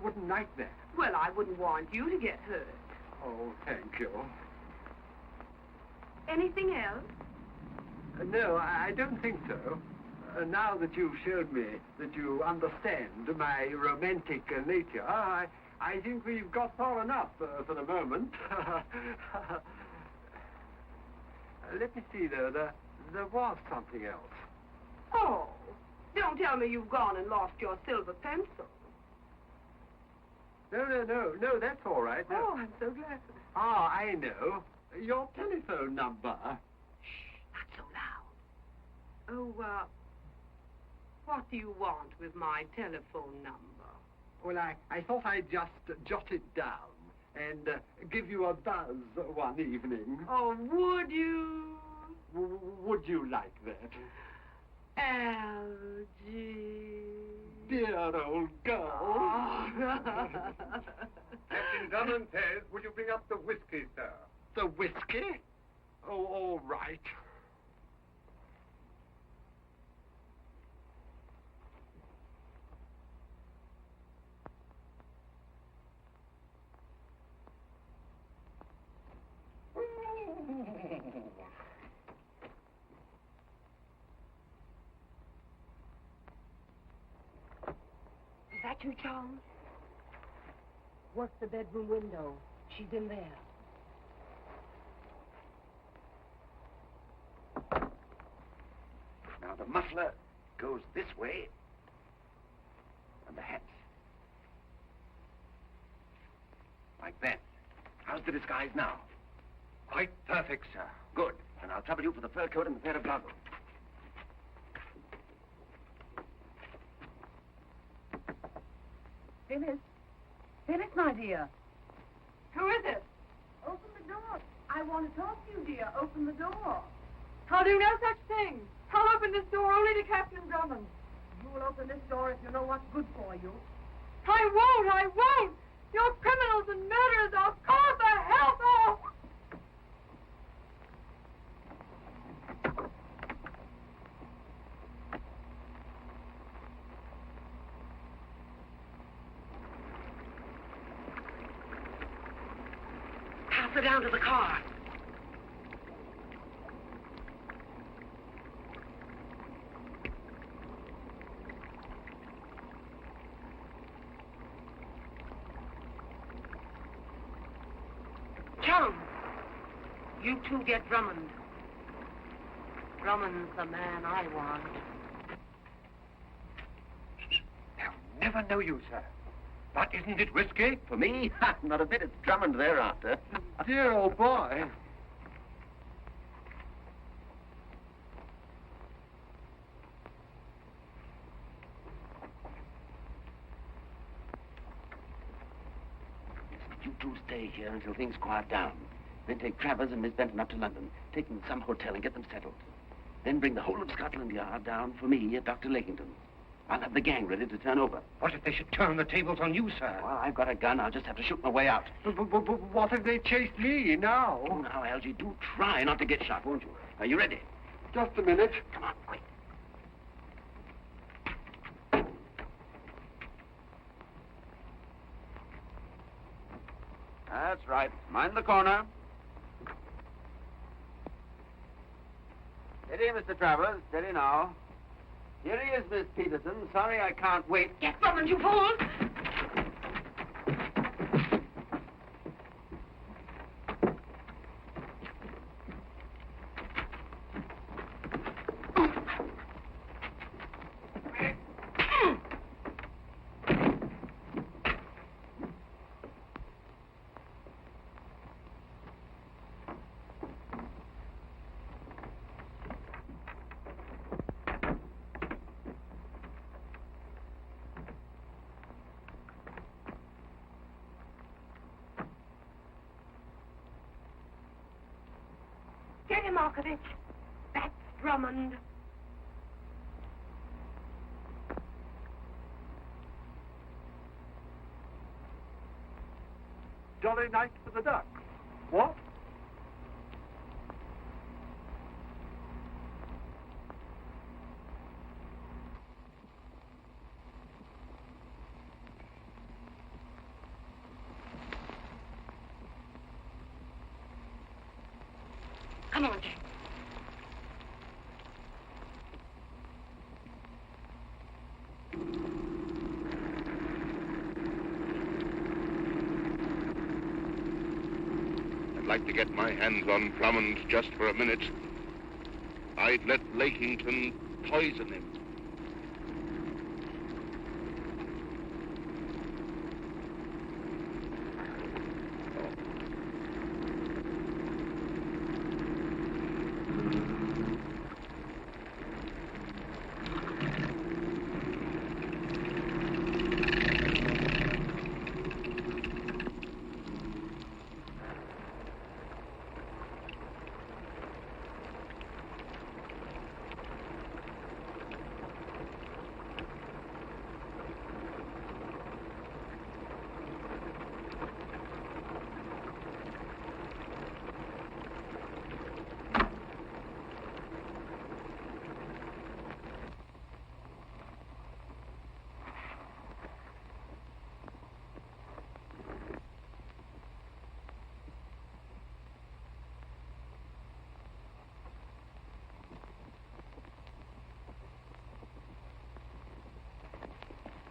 wouldn't like that. Well, I wouldn't want you to get hurt. Oh, thank you. Anything else? No, I don't think so. Now that you've showed me that you understand my romantic nature, I think we've got far enough for the moment. Let me see, though. There was something else. Oh, don't tell me you've gone and lost your silver pencil. No, that's all right. No. Oh, I'm so glad. Ah, I know. Your telephone number. Shh, not so loud. Oh, what do you want with my telephone number? Well, I thought I'd just jot it down and give you a buzz one evening. Oh, would you? Would you like that? Algie. Dear old girl. Oh. Captain Drummond says, would you bring up the whiskey, sir? The whiskey? Oh, all right. Is that you, Charles? Work the bedroom window. She's in there. Now, the muffler goes this way, and the hat. Like that. How's the disguise now? Quite perfect, sir. Good. And I'll trouble you for the fur coat and the pair of goggles. Phyllis, my dear. Who is it? Open the door. I want to talk to you, dear. Open the door. I'll do no such thing. I'll open this door only to Captain Drummond. You will open this door if you know what's good for you. I won't! You're criminals and murderers! I'll call the help! Oh! Pass her down to the car. John, you two get Drummond. Drummond's the man I want. They'll never know you, sir. But isn't it risky? For me? Not a bit. It's Drummond they're after. Dear old boy. You two stay here until things quiet down. Then take Travers and Miss Benton up to London. Take them to some hotel and get them settled. Then bring the whole of Scotland Yard down for me at Dr. Leckington's. I'll have the gang ready to turn over. What if they should turn the tables on you, sir? Well, I've got a gun. I'll just have to shoot my way out. But what if they chase me now? Oh, now, Algie, do try not to get shot, won't you? Are you ready? Just a minute. Come on, quick. That's right. Mind the corner. Steady, Mr. Travers. Steady now. Here he is, Miss Peterson. Sorry I can't wait. Get Drummond, you fools! Get him, Markovich. That's Drummond. Jolly night for the ducks. What? Come on, Jack. I'd like to get my hands on Drummond just for a minute. I'd let Lakington poison him.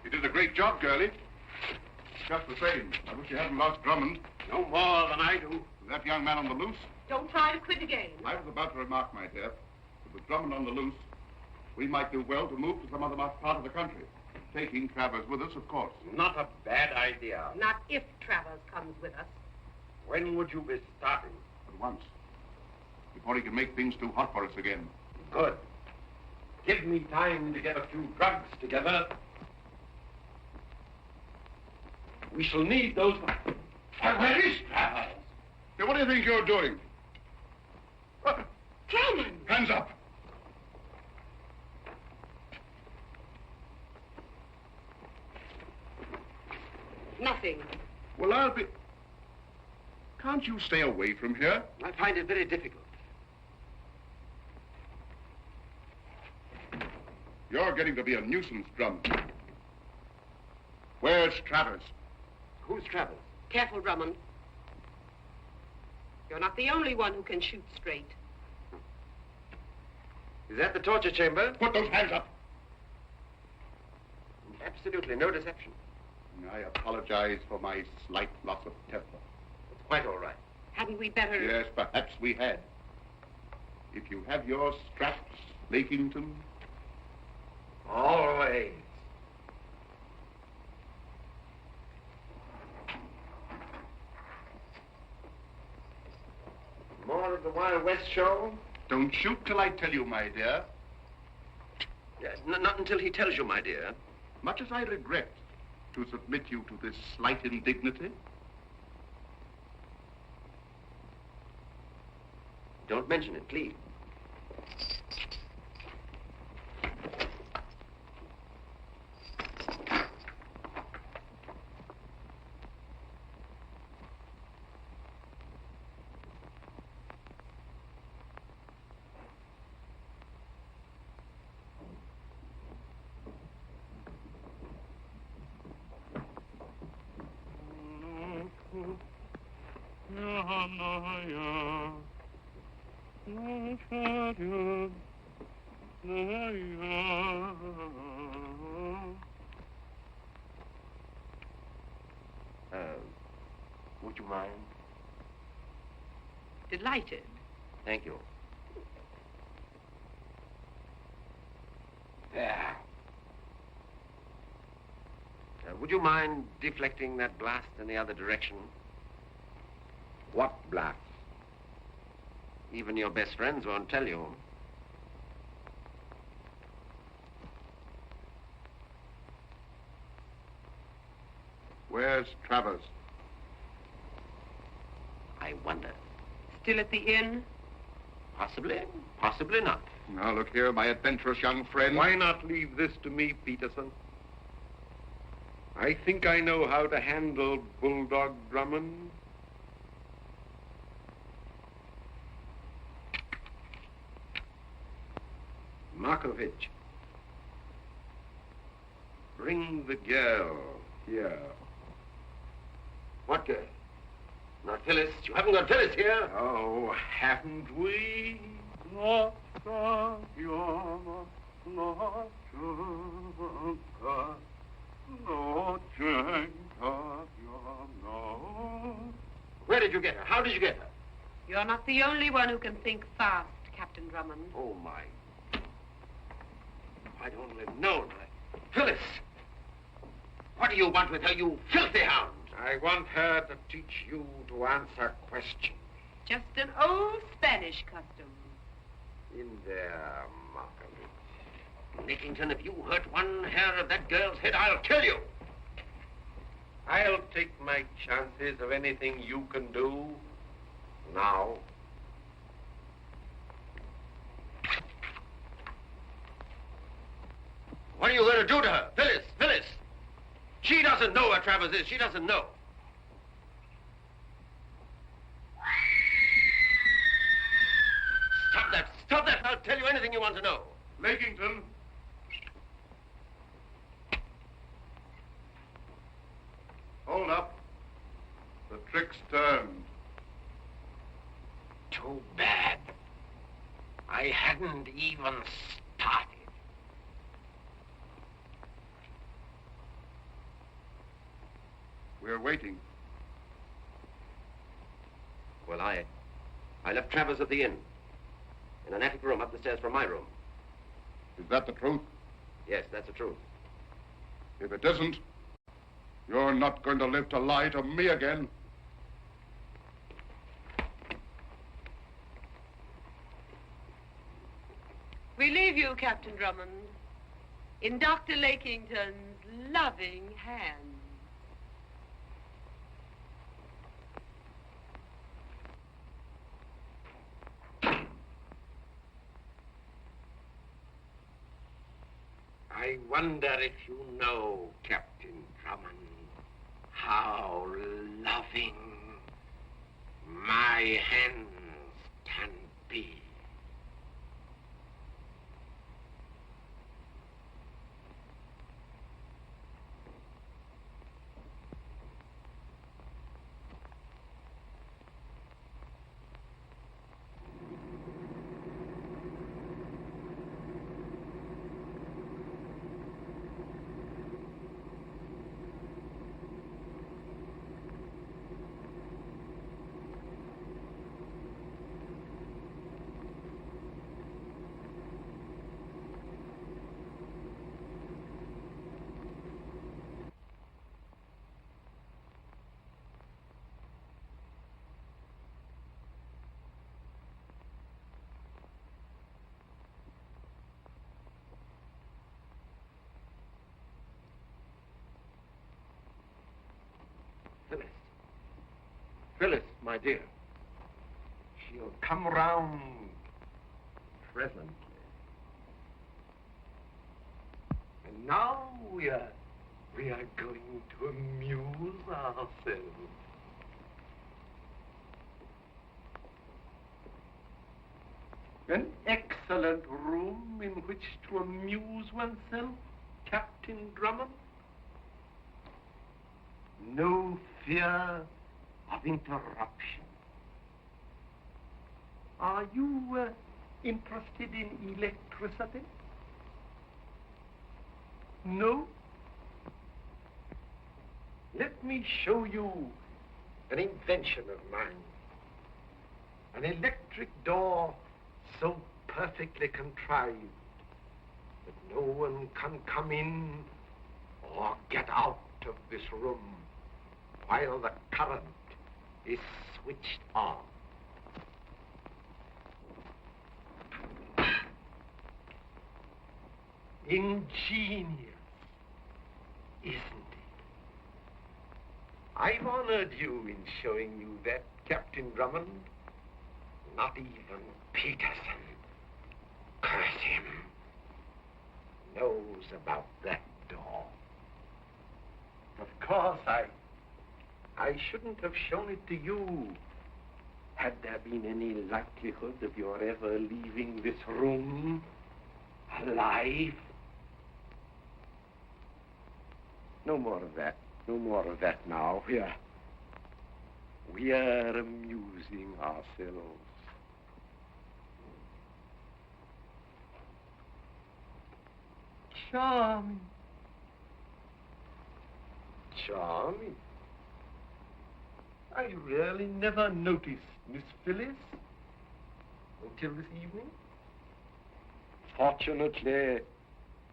You did a great job, girlie. Just the same. I wish you hadn't lost Drummond. No more than I do. With that young man on the loose, Don't try to quit the game. I was about to remark, my dear, that with Drummond on the loose, we might do well to move to some other part of the country. Taking Travers with us, of course. Not a bad idea. Not if Travers comes with us. When would you be starting? At once. Before he can make things too hot for us again. Good. Give me time to get a few drugs together. We shall need those... Where is Travers? Now, what do you think you're doing? Drummond! Hands up! Nothing. Well, I'll be... Can't you stay away from here? I find it very difficult. You're getting to be a nuisance, Drummond. Where's Travers? Who's Travers? Careful, Drummond. You're not the only one who can shoot straight. Is that the torture chamber? Put those hands up. Absolutely no deception. I apologize for my slight loss of temper. It's quite all right. Hadn't we better... Yes, perhaps we had. If you have your straps, Lakington... Always. More of the Wild West show? Don't shoot till I tell you, my dear. Yeah, not until he tells you, my dear. Much as I regret to submit you to this slight indignity. Don't mention it, please. Would you mind? Delighted. Thank you. There. Would you mind deflecting that blast in the other direction? What blast? Even your best friends won't tell you. Where's Travers? I wonder. Still at the inn? Possibly, possibly not. Now, look here, my adventurous young friend. Why not leave this to me, Peterson? I think I know how to handle Bulldog Drummond. Markovich, bring the girl here. What girl? Not Phyllis. You haven't got Phyllis here. Oh, haven't we? Where did you get her? How did you get her? You're not the only one who can think fast, Captain Drummond. Oh, my. If I'd only known. Phyllis! What do you want with her, you filthy hound? I want her to teach you to answer questions. Just an old Spanish custom. In there, Markovich. Nickington, if you hurt one hair of that girl's head, I'll kill you. I'll take my chances of anything you can do now. What are you going to do to her? Phyllis, Phyllis! She doesn't know where Travers is. She doesn't know. Stop that. Stop that. I'll tell you anything you want to know. Legendado. Hold up. The trick's turned. Too bad. I hadn't even started. We're waiting. Well, I left Travers at the inn. In an attic room up the stairs from my room. Is that the truth? Yes, that's the truth. If it isn't, you're not going to live to lie to me again. We leave you, Captain Drummond, in Dr. Lakington's loving hands. I wonder if you know, Captain Drummond, how loving my hands can be. Phyllis. Phyllis, my dear. She'll come round presently. And now we are going to amuse ourselves. An excellent room in which to amuse oneself, Captain Drummond. No fear of interruption. Are you interested in electricity? No? Let me show you an invention of mine. An electric door so perfectly contrived that no one can come in or get out of this room while the current is switched on. Ingenious, isn't it? I've honored you in showing you that, Captain Drummond. Not even Peterson, curse him, knows about that door. Of course, I shouldn't have shown it to you. Had there been any likelihood of your ever leaving this room alive? No more of that. No more of that now. We are amusing ourselves. Charming. Charming. I really never noticed Miss Phyllis until this evening. Fortunately,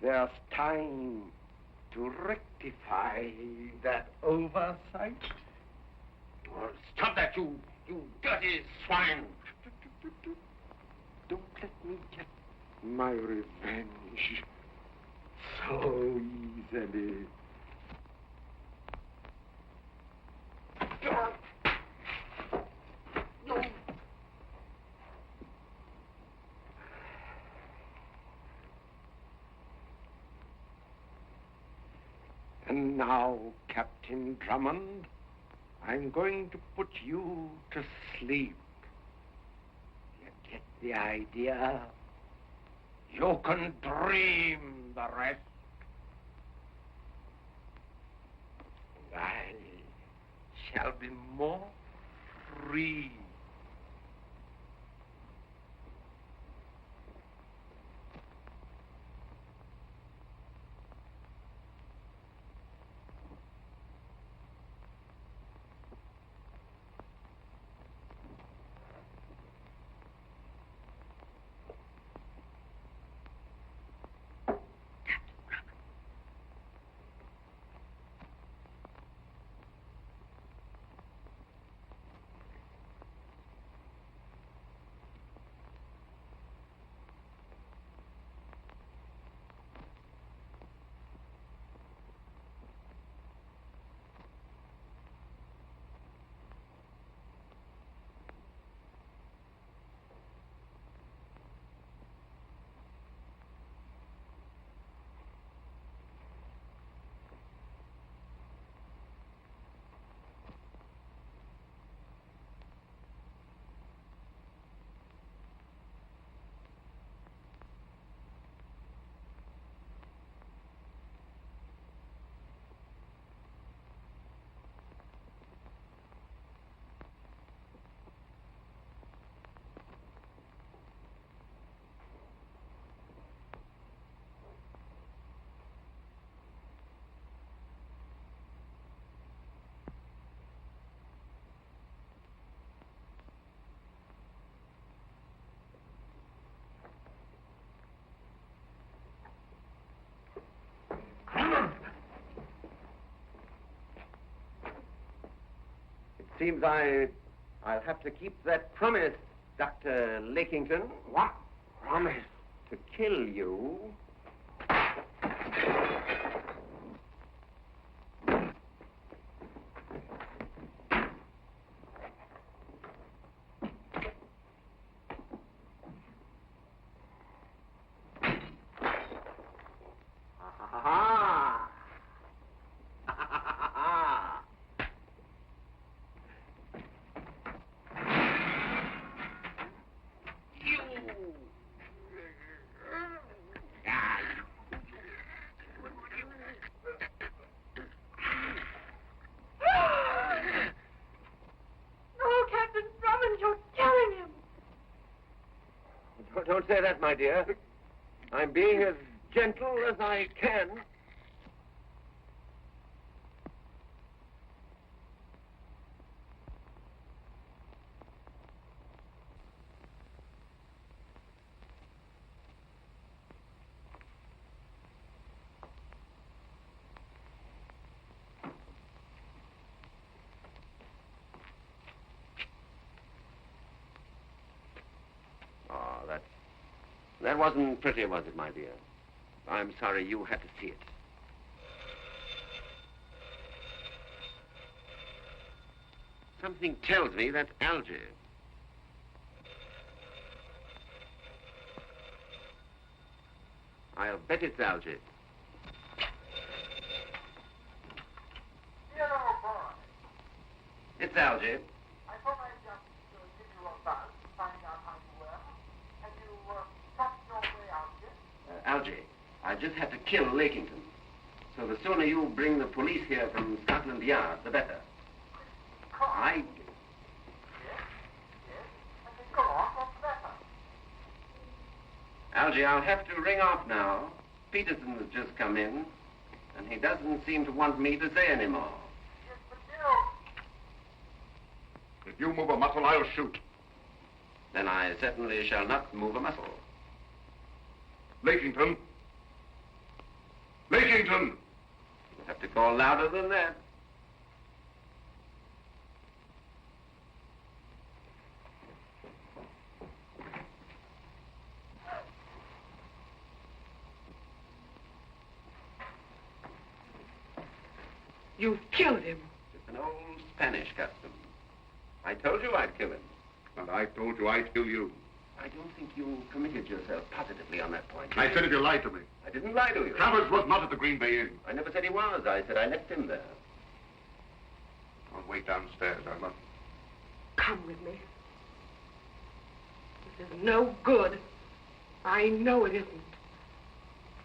there's time to rectify that oversight. Oh, stop that, you dirty swine! Don't let me get my revenge so easily. And now, Captain Drummond, I'm going to put you to sleep. You get the idea? You can dream the rest. I shall be more free. Seems I'll have to keep that promise, Dr. Lakington. What promise? To kill you. Don't say that, my dear. I'm being as gentle as I can. That wasn't pretty, was it, my dear? I'm sorry you had to see it. Something tells me that's Algy. I'll bet it's Algy. It's Algy. I thought I'd just give you a buzz to find out how you were. Have you stopped your way out yet? Algy, I just had to kill Lakington. So the sooner you bring the police here from Scotland Yard, the better. Yes. I think go on. What's the matter? Algy, I'll have to ring off now. Peterson has just come in, and he doesn't seem to want me to say any more. Yes, but If you move a muscle, I'll shoot. Then I certainly shall not move a muscle. Lakington. Lakington! You'll have to call louder than that. You've killed him. It's an old Spanish custom. I told you I'd kill him. And I told you I'd kill you. I don't think you committed yourself positively on that point. I said if you lied to me. I didn't lie to you. Travers was not at the Green Bay Inn. I never said he was. I said I left him there. I'll wait downstairs, Herman. Come with me. This is no good. I know it isn't.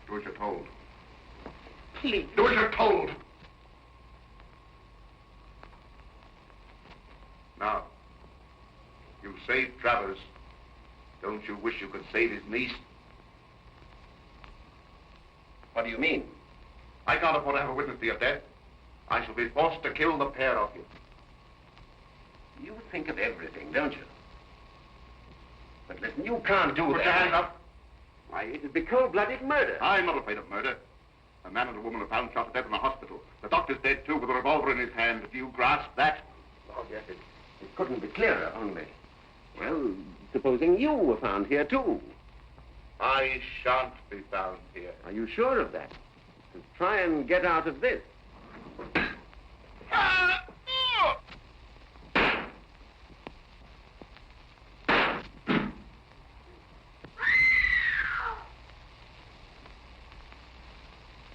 Do as you're told. Please. Do as you're told! Now, you saved Travers. Don't you wish you could save his niece? What do you mean? I can't afford to have a witness to your death. I shall be forced to kill the pair of you. You think of everything, don't you? But listen, you can't do Put that. your hands up. Why, it'd be cold-blooded murder. I'm not afraid of murder. A man and a woman are found shot to death in a hospital. The doctor's dead, too, with a revolver in his hand. Do you grasp that? Oh, yes, it couldn't be clearer, only. Well, supposing you were found here, too. I shan't be found here. Are you sure of that? To try and get out of this.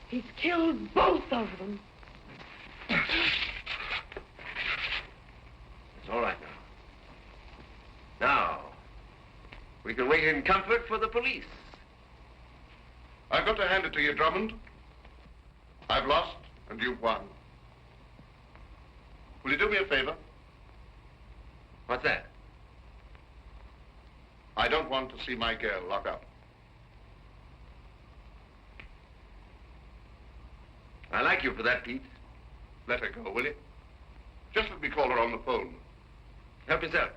He's killed both of them. It's all right now. Now, we can wait in comfort for the police. I've got to hand it to you, Drummond. I've lost, and you've won. Will you do me a favor? What's that? I don't want to see my girl locked up. I like you for that, Pete. Let her go, will you? Just let me call her on the phone. Help yourself.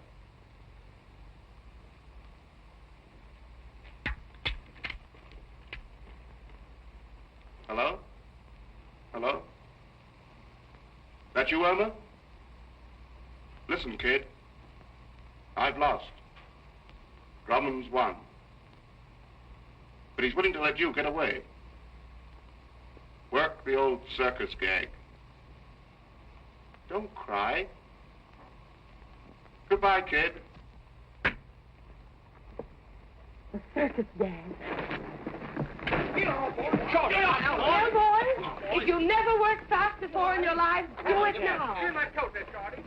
Hello? Hello? That you, Irma? Listen, kid. I've lost. Drummond's won. But he's willing to let you get away. Work the old circus gag. Don't cry. Goodbye, kid. The circus gag. Well, boys, if you never worked fast before in your lives, do it now. Give me my coat there, Shorty.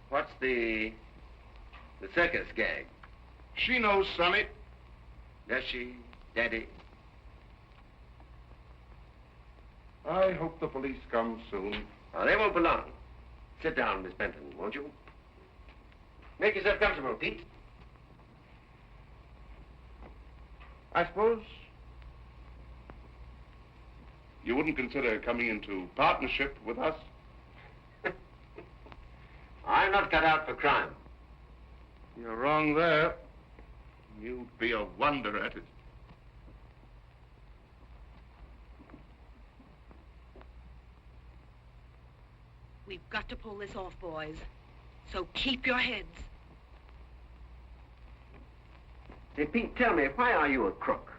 What's the circus gag? She knows, Sonny. Does she, Daddy? I hope the police come soon. Oh, they won't be long. Sit down, Miss Benton, won't you? Make yourself comfortable, Pete. I suppose you wouldn't consider coming into partnership with us? I'm not cut out for crime. You're wrong there. You'd be a wonder at it. We've got to pull this off, boys. So keep your heads. Hey, Pete, tell me, why are you a crook?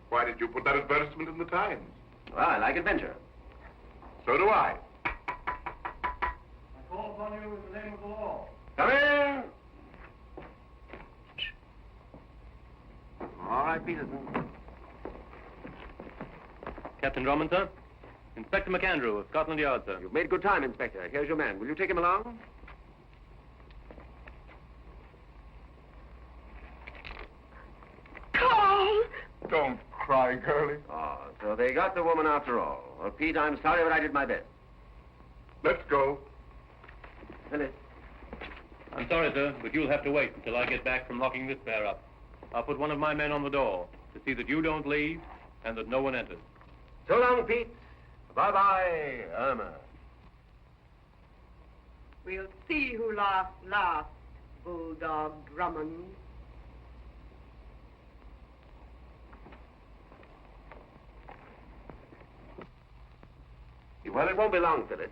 Why did you put that advertisement in the Times? Well, I like adventure. So do I. I call upon you in the name of the law. Come in. Bye, Peterson. Captain Drummond, sir. Inspector McAndrew of Scotland Yard, sir. You've made good time, Inspector. Here's your man. Will you take him along? Carl! Don't cry, girlie. Oh, so they got the woman after all. Well, Pete, I'm sorry, but I did my best. Let's go. Phyllis. I'm sorry, sir, but you'll have to wait until I get back from locking this pair up. I'll put one of my men on the door to see that you don't leave and that no one enters. So long, Pete. Bye-bye, Irma. We'll see who laughs last, Bulldog Drummond. Well, it won't be long, Phyllis.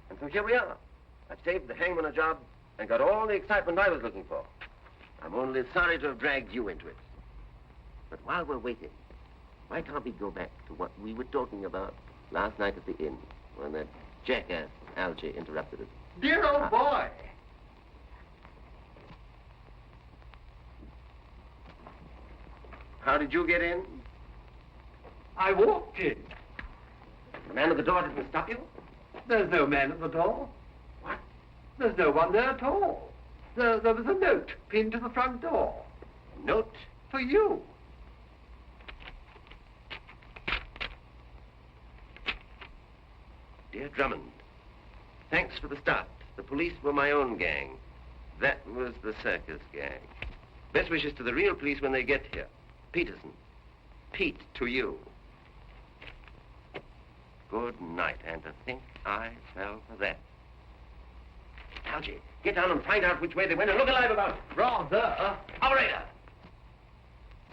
And so here we are. I've saved the hangman a job and got all the excitement I was looking for. I'm only sorry to have dragged you into it. But while we're waiting, why can't we go back to what we were talking about last night at the inn when that jackass Algy interrupted us? Dear old boy. How did you get in? I walked in. The man at the door didn't stop you? There's no man at the door. What? There's no one there at all. There was a note pinned to the front door. A note? For you. Dear Drummond, thanks for the start. The police were my own gang. That was the circus gang. Best wishes to the real police when they get here. Peterson. Pete, to you. Good night, and to think I fell for that. Algy, get down and find out which way they went and look alive about it. Rather. Operator!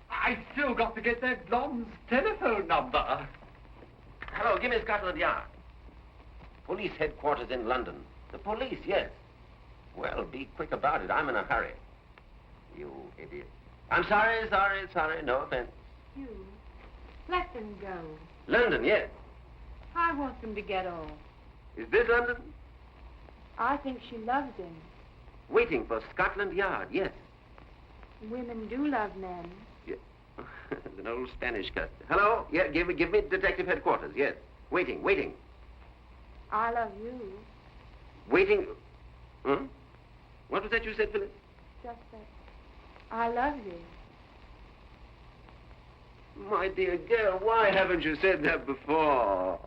I still got to get that blonde's telephone number. Hello, give me Scotland Yard. Police headquarters in London. The police, yes. Well, be quick about it. I'm in a hurry. You idiot. I'm sorry, no offense. You. Let them go. London, yes. I want them to get off. Is this London? I think she loves him. Waiting for Scotland Yard, yes. Women do love men. Yeah. An old Spanish custom. Hello? Yeah, give me detective headquarters, yes. Waiting. I love you. Waiting. Huh? What was that you said, Phyllis? Just that. I love you. My dear girl, why haven't you said that before?